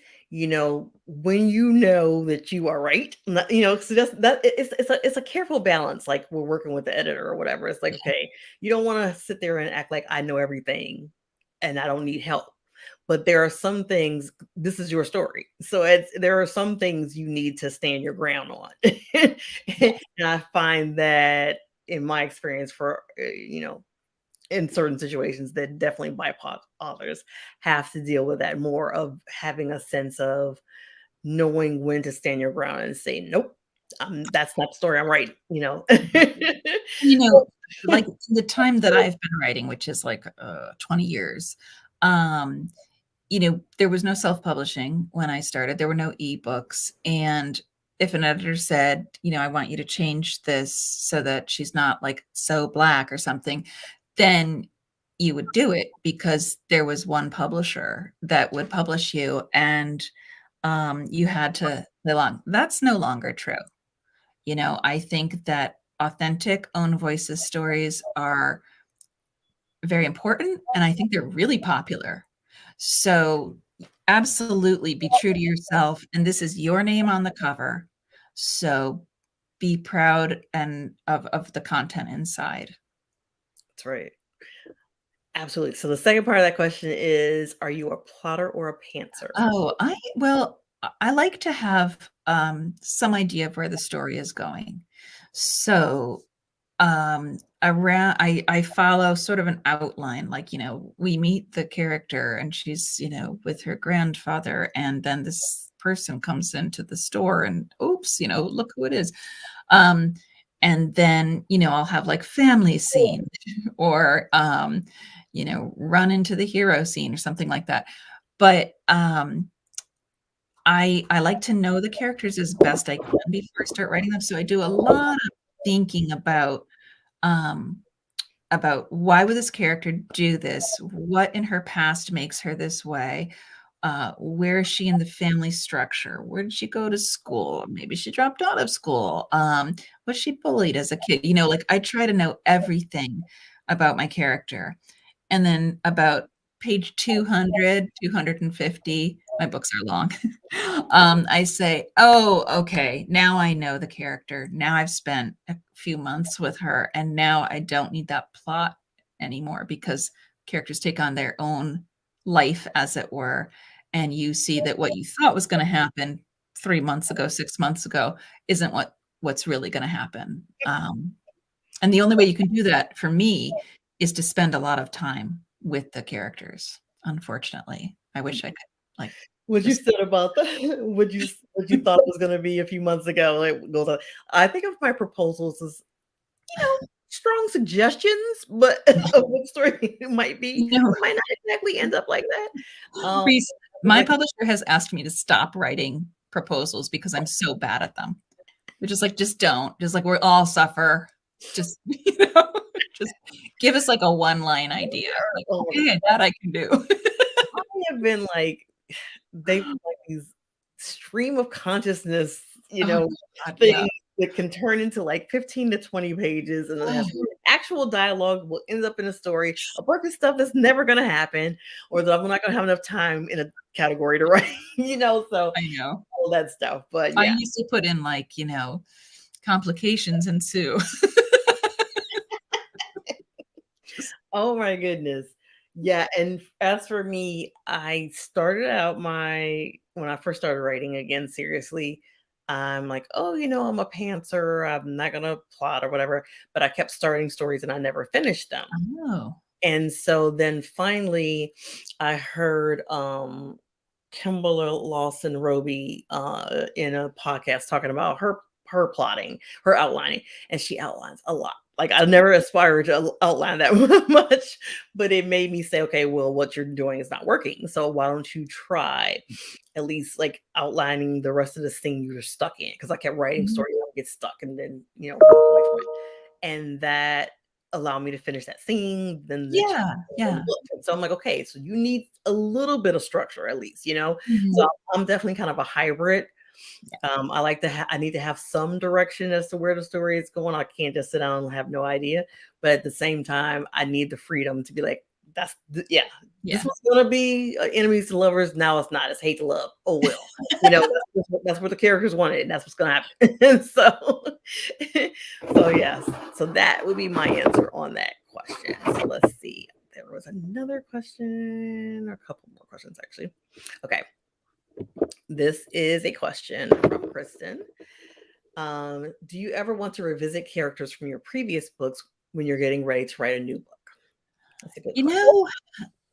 when you know that you are right, so it's a careful balance. Like we're working with the editor or whatever. It's like, okay, you don't want to sit there and act like I know everything and I don't need help. But there are some things, this is your story. So there are some things you need to stand your ground on. yeah, And I find that in my experience in certain situations that definitely BIPOC authors have to deal with that more of having a sense of knowing when to stand your ground and say, nope, that's not the story I'm writing. you know, like the time that I've been writing, which is like 20 years. Um, there was no self-publishing when I started. There were no ebooks. And if an editor said, I want you to change this so that she's not like so black or something, then you would do it because there was one publisher that would publish you and you had to play along. That's no longer true. I think that authentic own voices stories are very important, and I think they're really popular. So, absolutely be true to yourself, and this is your name on the cover. So, be proud and of the content inside. That's right. Absolutely. So the second part of that question is, are you a plotter or a pantser? Oh, I like to have, some idea of where the story is going. So, around I follow sort of an outline, like, we meet the character and she's, with her grandfather, and then this person comes into the store and oops, look who it is. Um, and then, I'll have like family scene or run into the hero scene or something like that. But I like to know the characters as best I can before I start writing them. So I do a lot of thinking um, about why would this character do this? What in her past makes her this way? Where is she in the family structure? Where did she go to school? Maybe she dropped out of school. Was she bullied as a kid? Like I try to know everything about my character. And then about page 200, 250, my books are long. I say, oh, okay, now I know the character. Now I've spent a few months with her, and now I don't need that plot anymore because characters take on their own life, as it were. And you see that what you thought was going to happen 3 months ago, 6 months ago, isn't what's really going to happen. And the only way you can do that for me is to spend a lot of time with the characters. Unfortunately, I wish I could. Like, What you just said about the what you thought it was gonna be a few months ago, it goes on. I think of my proposals as, strong suggestions, but of what story it might be. you know, It might not exactly end up like that. Um, Reese, but my like, publisher has asked me to stop writing proposals because I'm so bad at them. They're just like, "Just don't. Just, like, we'll all suffer. Just, just give us, like, a one-line idea." Like, oh my "Okay, that I can do." I have been like they've like these stream of consciousness, Oh god, yeah. things that can turn into like 15 to 20 pages and it Oh, has actual dialogue will end up in a story, a bunch of stuff that's never gonna happen, or that I'm not gonna have enough time in a category to write, so I know. all that stuff. But I yeah. used to put in, like, complications ensue. Just Oh my goodness. Yeah, and as for me, I started out my when I first started writing again seriously, I'm like, "Oh, I'm a pantser, I'm not gonna plot or whatever," but I kept starting stories and I never finished them. oh. And so then finally I heard Kimberly Lawson Roby in a podcast talking about her plotting, her outlining, and she outlines a lot. Like I never aspired to outline that much, but it made me say, okay, well, what you're doing is not working. So why don't you try at least like outlining the rest of the scene you're stuck in? Because I kept writing Mhm. stories, I would get stuck and then walk away from it. And that allowed me to finish that scene, then the chapter Yeah, and yeah. book. And so I'm like, okay, so you need a little bit of structure at least. So Mhm. I'm definitely kind of a hybrid. Yeah. I like to I need to have some direction as to where the story is going. I can't just sit down and have no idea. But at the same time, I need the freedom to be like, yeah, this Yeah. was gonna be enemies to lovers. Now it's not. It's hate to love. Oh well, that's what the characters wanted, and that's what's gonna happen. so, so yes, so that would be my answer on that question. So let's see. There was another question, or a couple more questions actually. Okay, this is a question from Kristen. Do you ever want to revisit characters from your previous books when you're getting ready to write a new book? That's a good You question.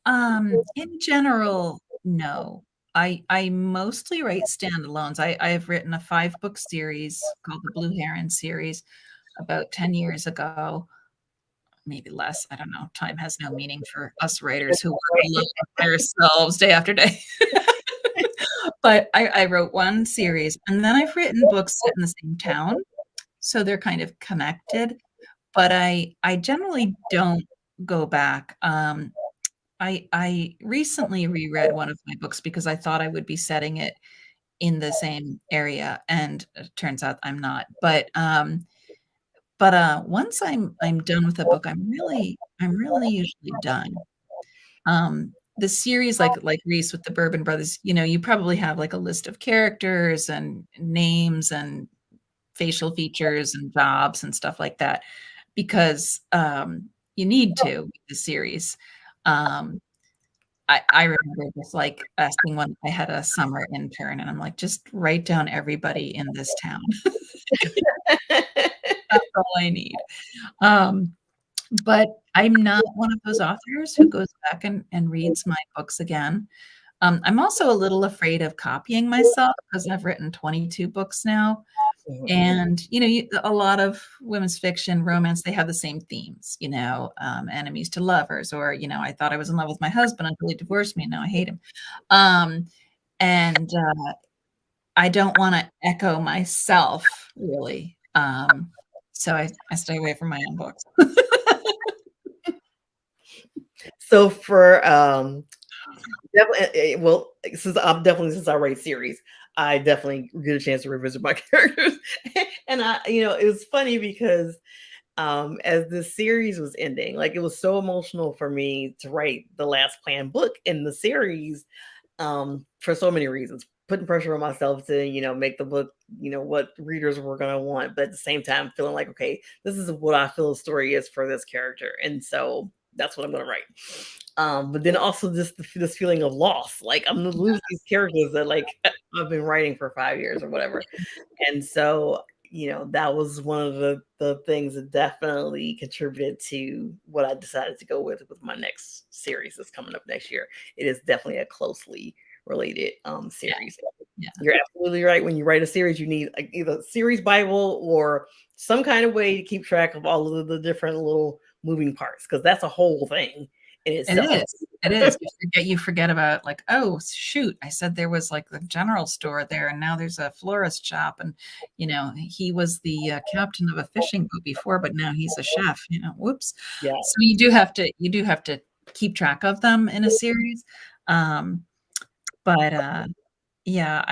know, in general, no. I mostly write standalones. I've written a 5-book series called the Blue Heron series about 10 years ago, maybe less, I don't know. Time has no meaning for us writers who work alone by ourselves day after day. But I wrote one series, and then I've written books set in the same town, so they're kind of connected, but I generally don't go back. I recently reread one of my books because I thought I would be setting it in the same area, and it turns out I'm not. But once I'm done with a book, I'm really usually done. The series, like Reese with the Bourbon Brothers, you probably have like a list of characters and names and facial features and jobs and stuff like that because you need to with the series. Um, I remember just like asking when I had a summer intern, and I'm like, just write down everybody in this town. That's all I need. Um, but I'm not one of those authors who goes back and reads my books again. I'm also a little afraid of copying myself because I've written 22 books now. Mhm. And, a lot of women's fiction, romance, they have the same themes, enemies to lovers, or, I thought I was in love with my husband until he divorced me, and now I hate him. Um, and I don't want to echo myself, really. So I stay away from my own books. So for definitely, well, since I write series, I definitely get a chance to revisit my characters, and it was funny because as the series was ending, like it was so emotional for me to write the last planned book in the series, for so many reasons. Putting pressure on myself to, make the book, what readers were gonna want, but at the same time feeling like, okay, this is what I feel the story is for this character. And so that's what I'm gonna write. But then also just this feeling of loss, like I'm gonna lose these characters that like I've been writing for 5 years or whatever. And so, that was one of the things that definitely contributed to what I decided to go with my next series that's coming up next year. It is definitely a closely related Yeah. series. Yeah. You're absolutely right. When you write a series, you need like either series Bible or some kind of way to keep track of all of the different little moving parts, because that's a whole thing in It itself. is. It is. You forget about like, oh shoot, I said there was like the general store there, and now there's a florist shop, and he was the captain of a fishing boat before, but now he's a chef. Whoops. Yeah. So you do have to keep track of them in a series. Um, but yeah,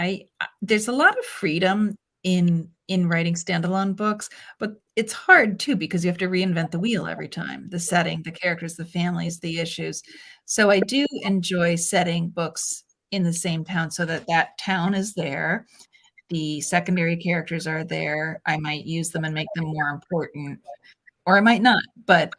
there's a lot of freedom in writing standalone books, but it's hard too because you have to reinvent the wheel every time. The setting, the characters, the families, the issues. So I do enjoy setting books in the same town so that that town is there. The secondary characters are there. I might use them and make them more important, or I might not. But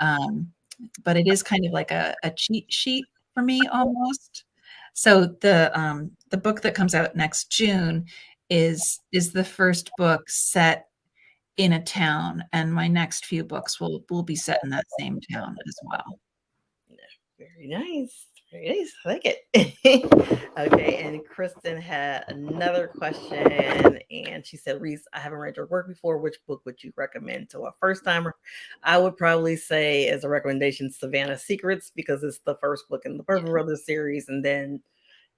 it is kind of like a cheat sheet for me almost. So the book that comes out next June is the first book set in a town, and my next few books will be set in that same town as well. Very nice. Very nice. I like it. Okay. And Kristen had another question, and she said, Reese, I haven't read your work before. Which book would you recommend to a first timer? I would probably say, as a recommendation, Savannah Secrets, because it's the first book in the Purple Brothers series. And then,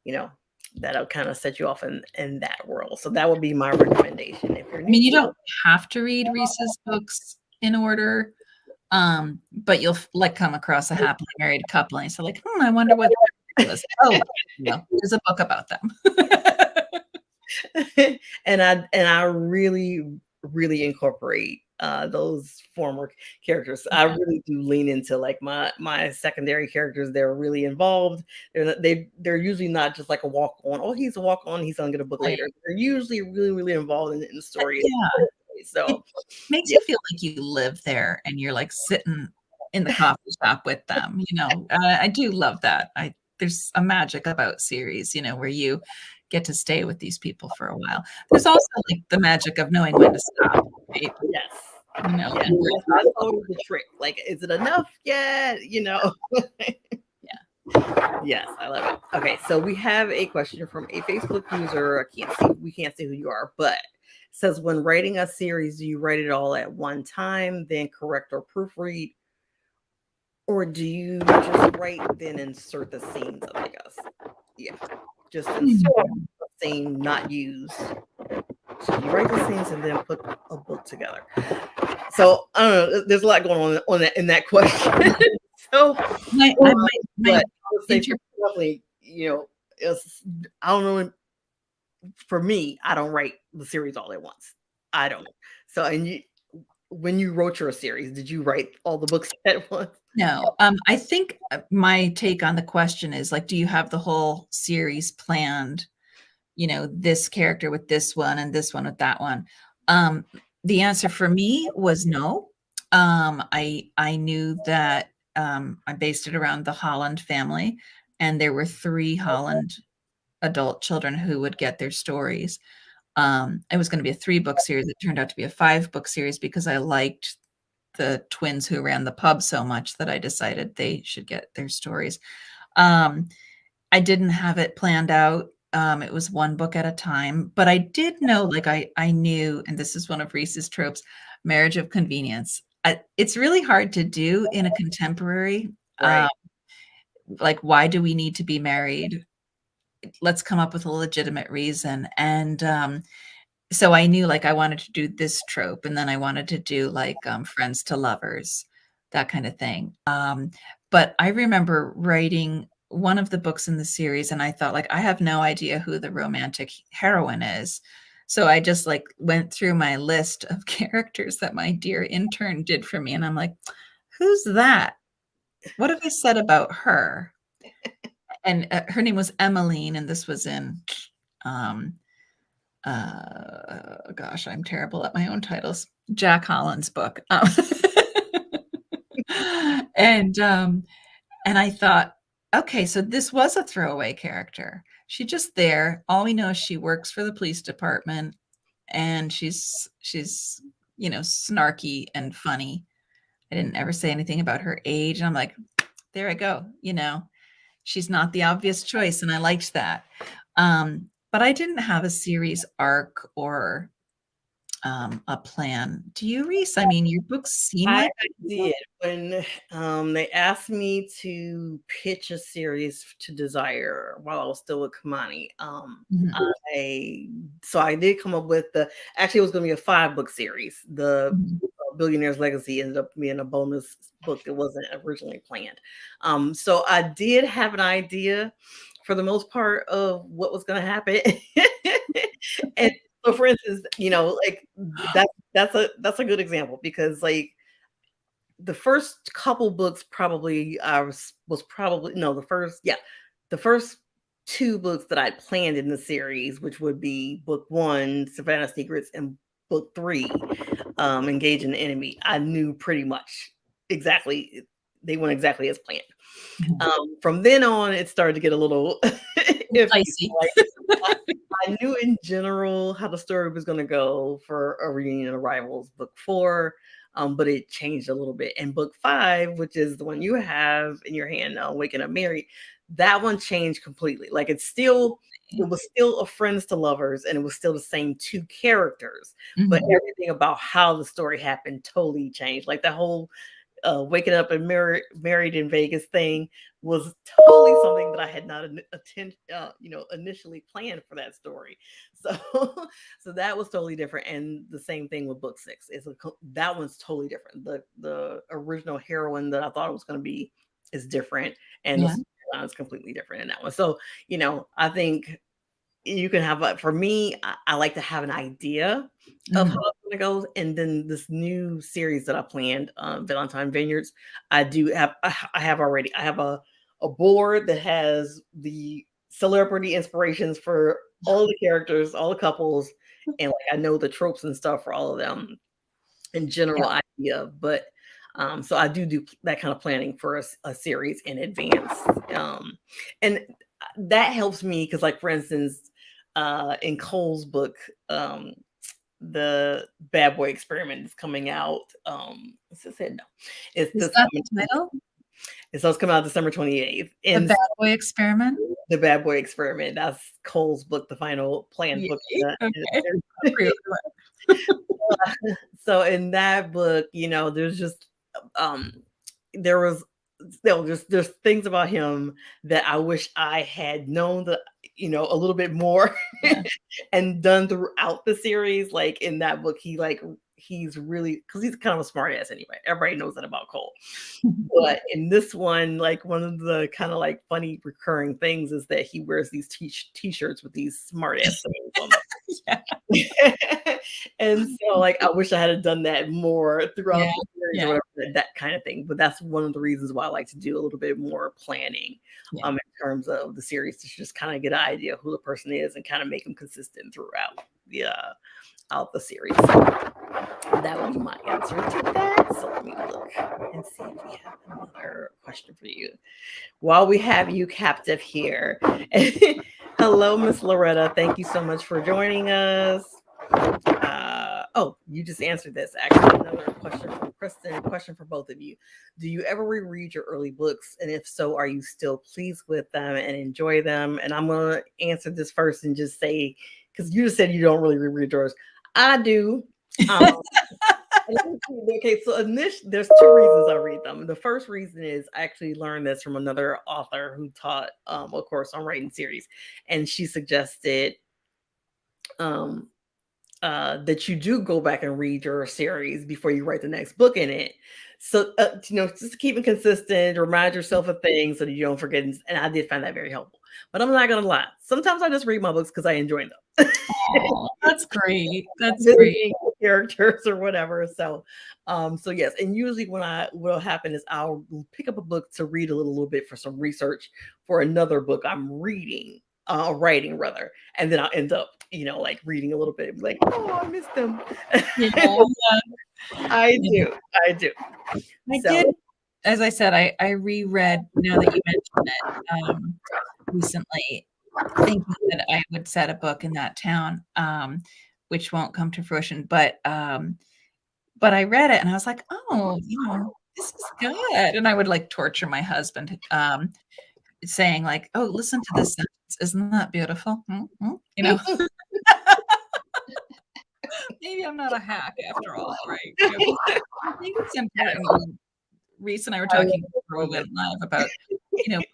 you know, that'll kind of set you off in that world. So that would be my recommendation if you're I mean, new you to don't have to read Reese's books in order, but you'll like come across a happily married couple, and you say like, I wonder what that was. Oh, there's a book about them. and I really really incorporate those former characters. I really do lean into like my secondary characters. They're really involved. They're usually not just like a walk on. Oh, he's a walk on. He's gonna get a book Right. later. They're usually really really involved in the story. Yeah. It So makes yeah, you feel like you live there and you're like sitting in the coffee shop with them. I do love that. There's a magic about series, where you get to stay with these people for a while. There's also like the magic of knowing when to stop, right? yes, yeah. And That's always the trick. Like, is it enough yet? Yes, I love it. Okay, so we have a question from a Facebook user. We can't see who you are, but says, when writing a series, do you write it all at one time, then correct or proofread, or do you just write then insert the scenes? I guess, yeah, just insert Hmm. the scene not used. So you write the scenes and then put a book together. So I don't know. There's a lot going on that in that question. So, My but I would say inter- definitely, I don't know. For me, I don't write the series all at once. I don't. So, when you wrote your series, did you write all the books at once? no, I think my take on the question is like, do you have the whole series planned? This character with this one and this one with that one. Um, the answer for me was no. I knew that I based it around the Holland family, and there were 3 Holland adult children who would get their stories. It was going to be a 3-book series. It turned out to be a 5-book series because I liked the twins who ran the pub so much that I decided they should get their stories. Um, I didn't have it planned out. It was 1 book at a time, but I did know, like I knew, and this is one of Reese's tropes, marriage of convenience. It's really hard to do in a contemporary. Right. Like, why do we need to be married? Let's come up with a legitimate reason. And so I knew like I wanted to do this trope, and then I wanted to do like friends to lovers, that kind of thing. But I remember writing one of the books in the series, and I thought like I have no idea who the romantic heroine is. So I just like went through my list of characters that my dear intern did for me, and I'm like, who's that? What have I said about her? And her name was Emmeline, and this was in um, gosh, I'm terrible at my own titles. Jack Holland's book. And and I thought, okay, so this was a throwaway character. She's just there. All we know is she works for the police department, and she's snarky and funny. I didn't ever say anything about her age. And I'm like, there I go. She's not the obvious choice, and I liked that. But I didn't have a series arc or a plan. Do you, Reese? I mean, your books seem I like did when they asked me to pitch a series to Desire while I was still with Kamani. Mhm, I did come up with actually it was going to be a 5-book series. The mhm. Billionaire's Legacy ended up being a bonus book that wasn't originally planned. So I did have an idea for the most part of what was going to happen. And so for instance, like that's a good example because like the first couple books probably I was probably no the first 2 books that I planned in the series, which would be book 1, Savannah Secrets, and book 3, Engage in the Enemy. I knew pretty much exactly they went exactly as planned. Mhm. From then on, it started to get a little iffy. Dicey. Like I, I knew in general how the story was going to go for a reunion of rivals, book 4, but it changed a little bit. And book 5, which is the one you have in your hand now, Waking Up Married, that one changed completely. Like it was still a friends to lovers, and it was still the same 2 characters, but Mhm. everything about how the story happened totally changed. Like the whole waking up and married in Vegas thing was totally something that I had not initially planned for that story. So, so that was totally different. And the same thing with book 6. That one's totally different. The original heroine that I thought it was going to be is different, and the Yeah. storyline is completely different in that one. So, I think you can have for me, I like to have an idea of how Mhm. it's gonna go, and then this new series that I planned, Valentine Vineyards, I have a board that has the celebrity inspirations for all the characters, all the couples, and, like, I know the tropes and stuff for all of them in Yeah. general idea, but, so I do that kind of planning for a series in advance, and that helps me because, like, for instance, in Cole's book, the Bad Boy Experiment is coming out. What's it said? No, it's Is this that coming. the title? It's coming out December 28th. The And Bad Boy Experiment? the Bad Boy Experiment. That's Cole's book, the final planned Yay. book. Okay. I'll In pre-order it. so in that book, there's just um there was still just there's things about him that I wish I had known a little bit more Yeah. and done throughout the series. Like in that book, he's really because he's kind of a smart ass anyway. Everybody knows that about Cole. But in this one, like one of the kind of like funny recurring things is that he wears these t-shirts with these smart ass sayings on them. Yeah. And so, like, I wish I had done that more throughout Yeah. the series or Yeah. whatever, that kind of thing. But that's one of the reasons why I like to do a little bit more planning, Yeah. in terms of the series to just kind of get an idea of who the person is and kind of make them consistent throughout out the series. That would be my answer to that. So let me look and see if we have another question for you. While we have you captive here. Hello, Miss Loretta. Thank you so much for joining us. You just answered this. Actually, another question from Kristen. Question for both of you. Do you ever reread your early books? And if so, are you still pleased with them and enjoy them? And I'm going to answer this first and just say, because you just said you don't really reread yours. I do. Um, okay, so there's 2 reasons I read them. The first reason is I actually learned this from another author who taught a course on writing series, and she suggested um, that you do go back and read your series before you write the next book in it. So just keep it consistent, remind yourself of things so that you don't forget. And I did find that very helpful. But I'm not gonna lie, sometimes I just read my books because I enjoy them. Oh, that's great. That's great. Visiting characters or whatever. So yes, and usually what'll happen is I'll pick up a book to read a little bit for some research for another book I'm reading, writing rather, and then I'll end up, like reading a little bit, like, oh, I missed them. Yeah, yeah. I Yeah. do, I do. I So did, as I said, I reread, now that you mention it, recently, thinking that I would set a book in that town, which won't come to fruition, but I read it and I was like, "Oh, this is good," and I would, like, torture my husband, saying like, "Oh, listen to this sentence. Isn't that beautiful?" You know, maybe I'm not a hack after all, right? Because I think it's important. Reese and I were I love talking this before we moment. went live about,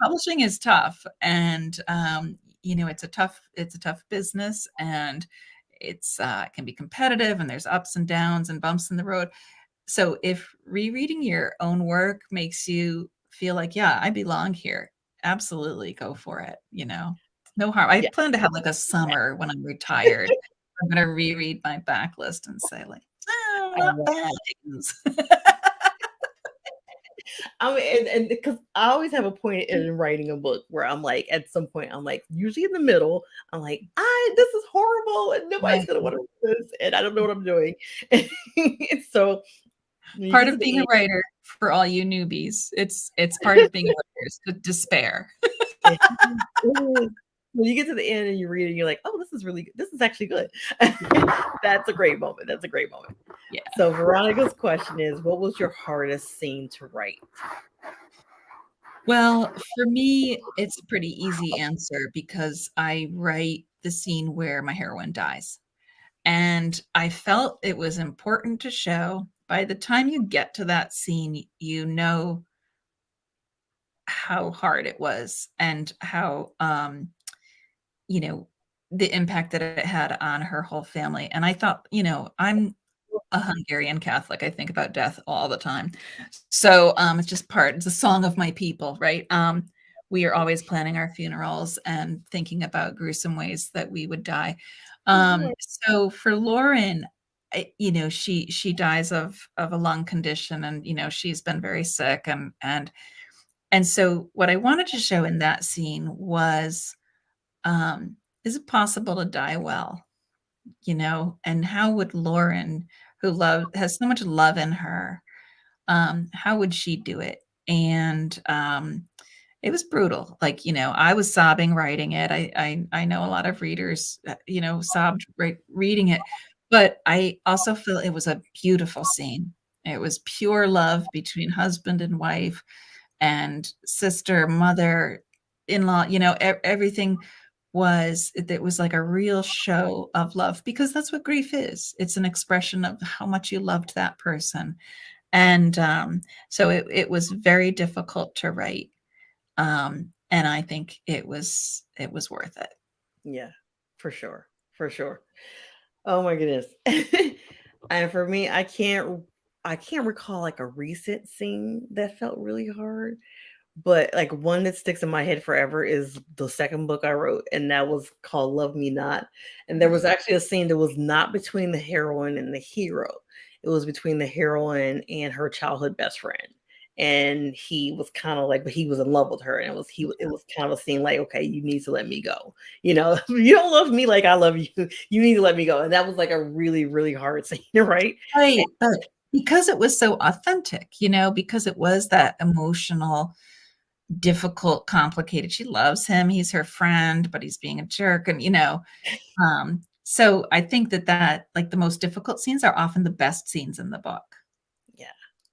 publishing is tough, and it's a tough business, and it can be competitive, and there's ups and downs and bumps in the road. So if rereading your own work makes you feel like, yeah, I belong here, absolutely go for it. No harm. I Yeah, plan to have like a summer when I'm retired. I'm gonna reread my backlist and say like, oh, I not love. bad. I mean, and because I always have a point in writing a book where I'm like, at some point, I'm like, usually in the middle, I'm like, this is horrible, and nobody's Right. gonna want to read this, and I don't know what I'm doing. And so when you Part get to of being the a writer for all you newbies, it's part of being a writer is to despair. end, when you get to the end and you read it, you're like, oh, this is really good. This is actually good. That's a great moment. That's a great moment. Yeah. So Veronica's question is, what was your hardest scene to write? Well, for me, it's a pretty easy answer because I write the scene where my heroine dies. And I felt it was important to show by the time you get to that scene, you know how hard it was and how you know, the impact that it had on her whole family. And I thought, I'm a Hungarian Catholic. I think about death all the time. So it's just it's a song of my people, right? We are always planning our funerals and thinking about gruesome ways that we would die. So for Lauren, she dies of a lung condition, and she's been very sick, and so what I wanted to show in that scene was, um, is it possible to die well? And how would Lauren, has so much love in her, how would she do it? And it was brutal. Like, I was sobbing writing it. I know a lot of readers, sobbed reading it, but I also feel it was a beautiful scene. It was pure love between husband and wife and sister, mother, in-law, everything it was like a real show of love, because that's what grief is. It's an expression of how much you loved that person. And so it was very difficult to write. And I think it was worth it. Yeah, for sure. For sure. Oh my goodness. And for me, I can't recall like a recent scene that felt really hard, but like one that sticks in my head forever is the second book I wrote, and that was called Love Me Not. And there was actually a scene that was not between the heroine and the hero. It was between the heroine and her childhood best friend. And he was kind of like, but he was in love with her, and it was kind of a scene like, okay, you need to let me go. You don't love me like I love you. You need to let me go. And that was like a really, really hard scene, right? Right, but because it was so authentic, because it was that emotional, difficult, complicated. She loves him, he's her friend, but he's being a jerk, and, so I think that, like, the most difficult scenes are often the best scenes in the book. Yeah,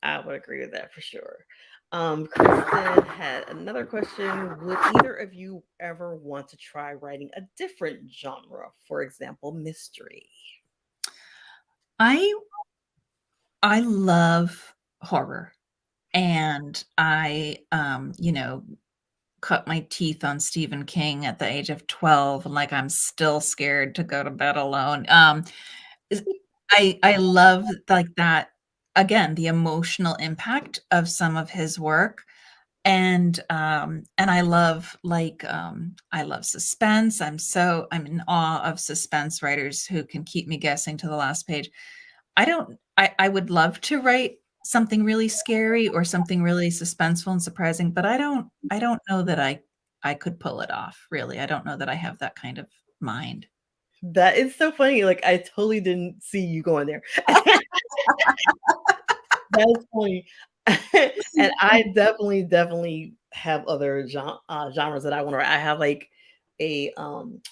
I would agree with that for sure. Kristen had another question. Would either of you ever want to try writing a different genre, for example, mystery? I I love horror, and I, cut my teeth on Stephen King at the age of 12, and, like, I'm still scared to go to bed alone. Is I love, like, that again, the emotional impact of some of his work, and I love, like, I love suspense. I'm in awe of suspense writers who can keep me guessing to the last page. I would love to write something really scary or something really suspenseful and surprising, but I don't know that I could pull it off, really. I don't know that I have that kind of mind. That is so funny. Like I totally didn't see you going there. That's funny. And I definitely, definitely have other genres that I want to write. I have like a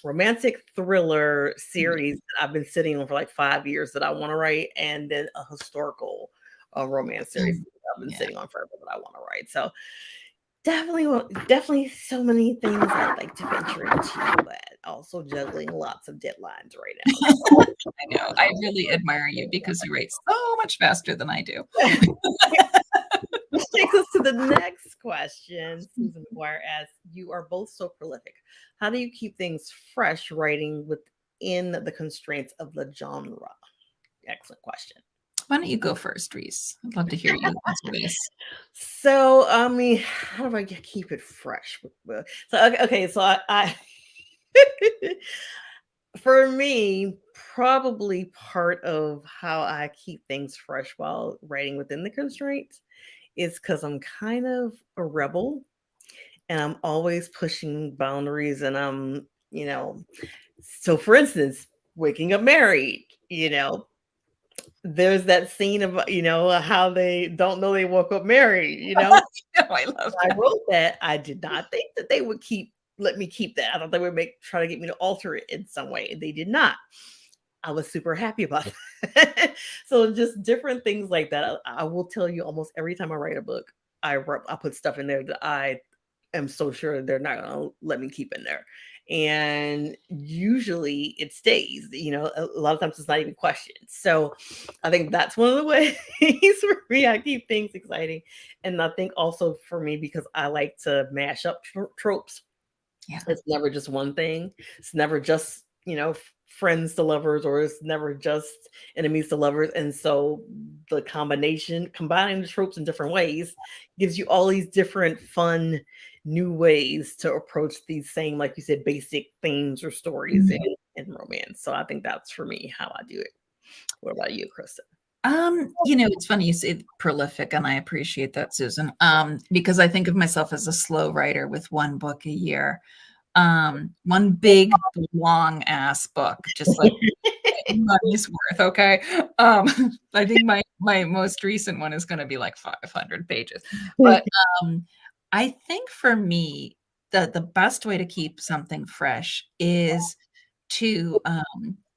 romantic thriller series that I've been sitting on for like 5 years that I want to write, and then a historical romance series that I've been Yeah. sitting on forever that I want to write. So definitely so many things I'd like to venture into, but also juggling lots of deadlines right now. I know. I really admire you because you write so much faster than I do. Which takes us to the next question. Susan McGuire asks, you are both so prolific. How do you keep things fresh writing within the constraints of the genre? Excellent question. Why don't you go first, Reese? I'd love to hear you answer this. So, I mean, how do I keep it fresh? So, okay, so I for me, probably part of how I keep things fresh while writing within the constraints is because I'm kind of a rebel and I'm always pushing boundaries. And so for instance, waking up married, there's that scene of, how they don't know they woke up married, No, I love I that. wrote that. I did not think that they would let me keep that. I thought they would try to get me to alter it in some way. And they did not. I was super happy about that. So just different things like that. I will tell you almost every time I write a book, I put stuff in there that I am so sure they're not gonna let me keep in there. And usually it stays, a lot of times it's not even questioned. So I think that's one of the ways for me I keep things exciting. And I think also for me, because I like to mash up tropes, Yeah. it's never just one thing. It's never just, friends to lovers, or it's never just enemies to lovers. And so combining the tropes in different ways gives you all these different fun new ways to approach these same, like you said, basic themes or stories Mhm. in romance. So I think that's for me how I do it. What about you, Krista? It's funny you say prolific, and I appreciate that, Susan. Because I think of myself as a slow writer with one book a year. One big long ass book, just like money's worth, okay? I think my most recent one is gonna be like 500 pages. But, I think for me, the best way to keep something fresh is to,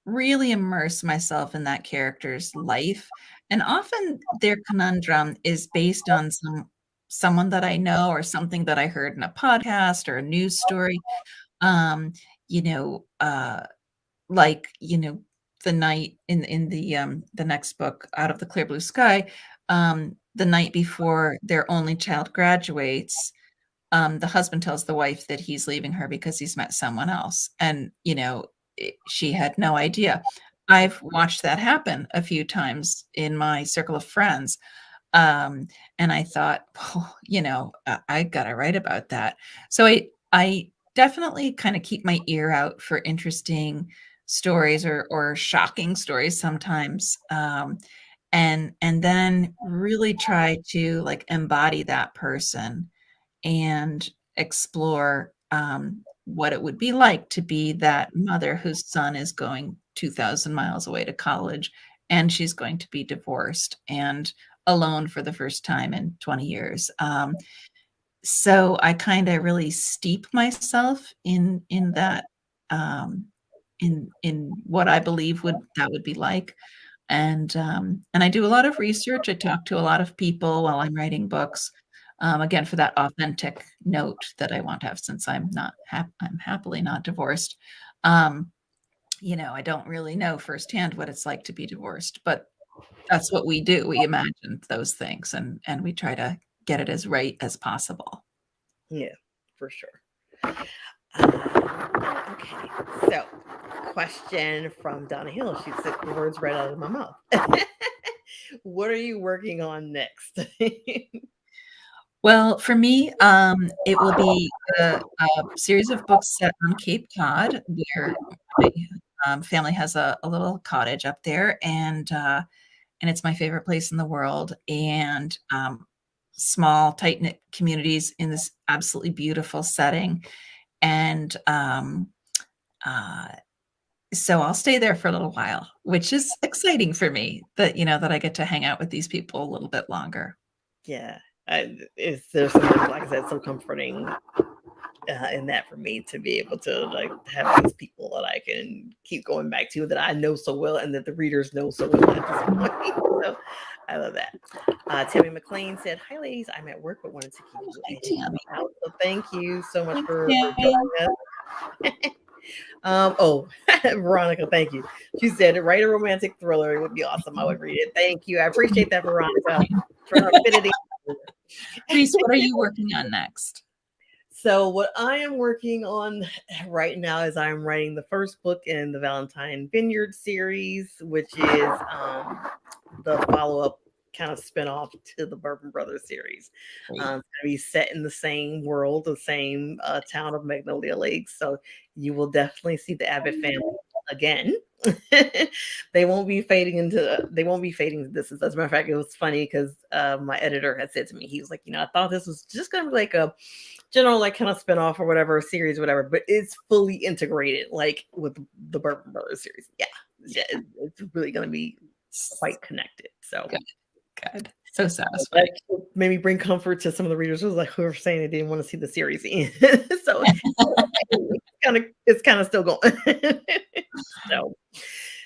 really immerse myself in that character's life, and often their conundrum is based on someone that I know or something that I heard in a podcast or a news story. Um, you know, uh like, the night in the next book, Out of the Clear Blue Sky, the night before their only child graduates, the husband tells the wife that he's leaving her because he's met someone else, and, she had no idea. I've watched that happen a few times in my circle of friends, um, and I thought, "Oh, I gotta write about that." So I definitely kinda keep my ear out for interesting stories or shocking stories sometimes, and then really try to, like, embody that person and explore, what it would be like to be that mother whose son is going 2,000 miles away to college, and she's going to be divorced and alone for the first time in 20 years. So I kinda really steep myself in that, um, in what I believe would be like, and I do a lot of research. I talk to a lot of people while I'm writing books, again, for that authentic note that I want to have since I'm happily not divorced. Um, I don't really know firsthand what it's like to be divorced, but that's what we do. We imagine those things and we try to get it as right as possible. Yeah, for sure. Okay, so question from Donna Hill. She took the words right out of my mouth. What are you working on next? Well, for me, it will be a series of books set on Cape Cod, where my, family has a little cottage up there, and it's my favorite place in the world, and, small, tight-knit communities in this absolutely beautiful setting, and, uh, so I'll stay there for a little while, which is exciting for me that I get to hang out with these people a little bit longer. Yeah, there's something, like I said, so comforting in that for me to be able to like have these people that I can keep going back to that I know so well and that the readers know so well at this point. So, I love that. Tammy McLean said, "Hi, ladies. I'm at work, but wanted to keep you Hi, a Tammy. out. So thank you so much Thanks, for Tammy. joining us." Oh, Veronica, thank you. She said, "Write a romantic thriller. It would be awesome. I would read it." Thank you. I appreciate that, Veronica. Trying to fit it in. Reese, what are you working on next? So what I am working on right now is I'm writing the first book in the Valentine Vineyard series, which is the follow-up kind of spinoff to the Bourbon Brothers series. Great. It's going to be set in the same world, the same town of Magnolia Lakes. So you will definitely see the Abbott family again. They won't be fading into this. As a matter of fact, it was funny because my editor had said to me, he was like, I thought this was just going to be like a general, like, kind of spinoff or whatever, series, whatever, but it's fully integrated, like with the Bourbon Brothers series. Yeah, it's really going to be quite connected. So good. So satisfying. that made me bring comfort to some of the readers who were saying they didn't want to see the series end. So it's kind of still going.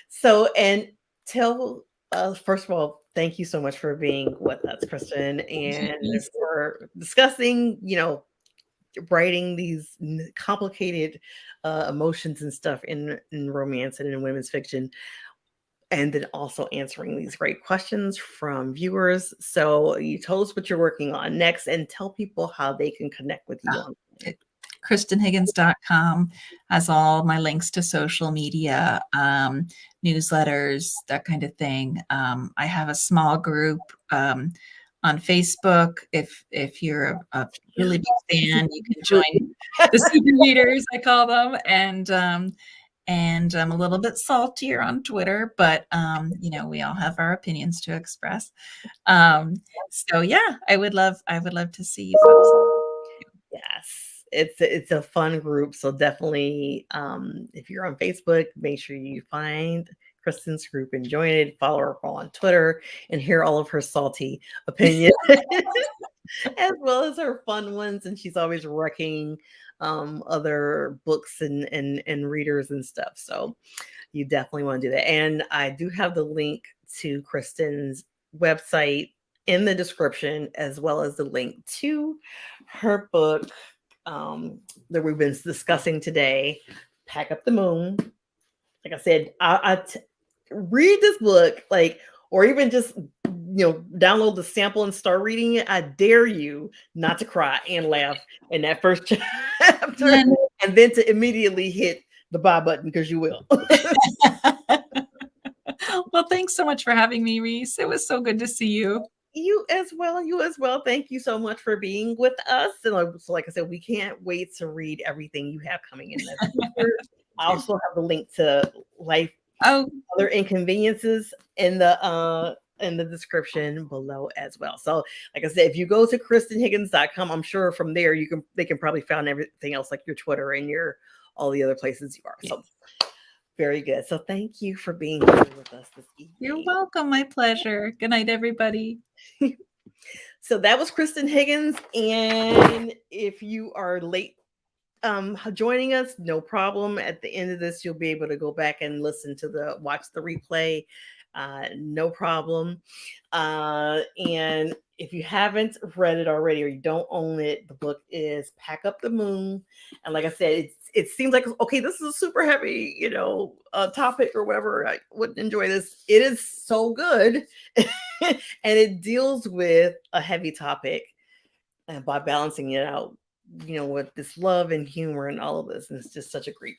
so and tell first of all, thank you so much for being with us, Kristan, and for discussing, writing these complicated emotions and stuff in romance and in women's fiction, and then also answering these great questions from viewers. So you told us what you're working on next, and tell people how they can connect with you on KristanHiggins.com has all my links to social media, newsletters, that kind of thing. I have a small group on Facebook. If you're a really big fan, you can join the super readers, I call them, and I'm a little bit saltier on Twitter, but we all have our opinions to express. So yeah, I would love to see you folks. Yes, it's a fun group. So definitely, if you're on Facebook, make sure you find Kristan's group and join it. Follow her on Twitter and hear all of her salty opinions, as well as her fun ones. And she's always wrecking other books and readers and stuff. So you definitely want to do that. And I do have the link to Kristan's website in the description, as well as the link to her book that we've been discussing today, Pack Up the Moon. Like I said, read this book, or even just download the sample and start reading it. I dare you not to cry and laugh in that first chapter, and then to immediately hit the buy button, because you will. Well, thanks so much for having me, Reese. It was so good to see you. You as well. Thank you so much for being with us. And so, like I said, we can't wait to read everything you have coming in the future. I also have the link to Life Other Inconveniences in the description below as well. So, like I said, if you go to KristanHiggins.com, I'm sure from there they can probably find everything else, like your Twitter and all the other places you are. So very good. So thank you for being here with us this evening. You're welcome. My pleasure. Good night, everybody. So that was Kristan Higgins. And if you are late joining us, no problem. At the end of this, you'll be able to go back and watch the replay. No problem. And if you haven't read it already, or you don't own it, the book is Pack Up the Moon. And like I said, it seems like, okay, this is a super heavy, topic or whatever. I wouldn't enjoy this. It is so good. And it deals with a heavy topic, and by balancing it out, with this love and humor and all of this. And it's just such a great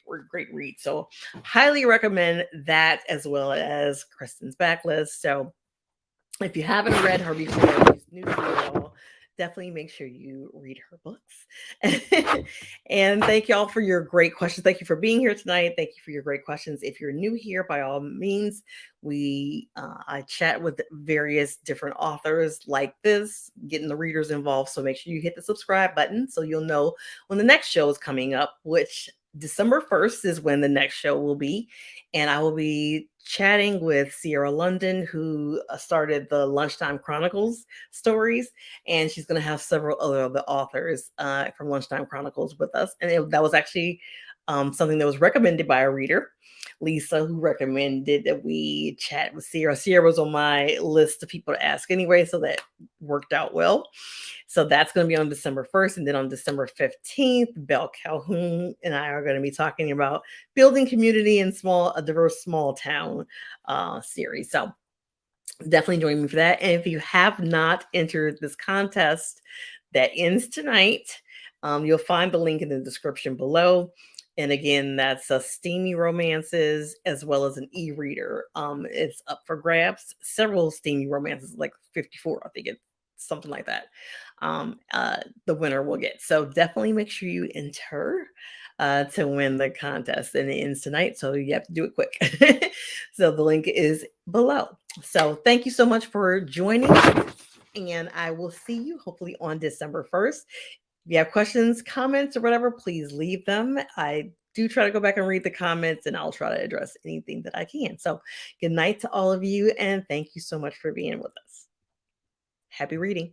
read. So highly recommend that, as well as Kristan's backlist. So if you haven't read her before, she's new to you all, definitely make sure you read her books. And thank you all for your great questions. Thank you for being here tonight. Thank you for your great questions. If you're new here, by all means, I chat with various different authors like this, getting the readers involved. So make sure you hit the subscribe button so you'll know when the next show is coming up, which December 1st is when the next show will be. And I will be chatting with Sierra London, who started the Lunchtime Chronicles stories. And she's going to have several other of the authors from Lunchtime Chronicles with us. And that was actually something that was recommended by a reader, Lisa, who recommended that we chat with Sierra. Sierra was on my list of people to ask anyway, so that worked out well. So that's going to be on December 1st. And then on December 15th, Belle Calhoun and I are going to be talking about building community in a diverse small town series. So definitely join me for that. And if you have not entered this contest that ends tonight, you'll find the link in the description below. And again, that's a steamy romances as well as an e-reader. It's up for grabs. Several steamy romances, like 54, I think it's something like that. The winner will get. So definitely make sure you enter to win the contest, and it ends tonight, so you have to do it quick. So the link is below. So thank you so much for joining, and I will see you hopefully on December 1st. If you have questions, comments, or whatever, please leave them. I do try to go back and read the comments, and I'll try to address anything that I can. So good night to all of you, and thank you so much for being with us. Happy reading.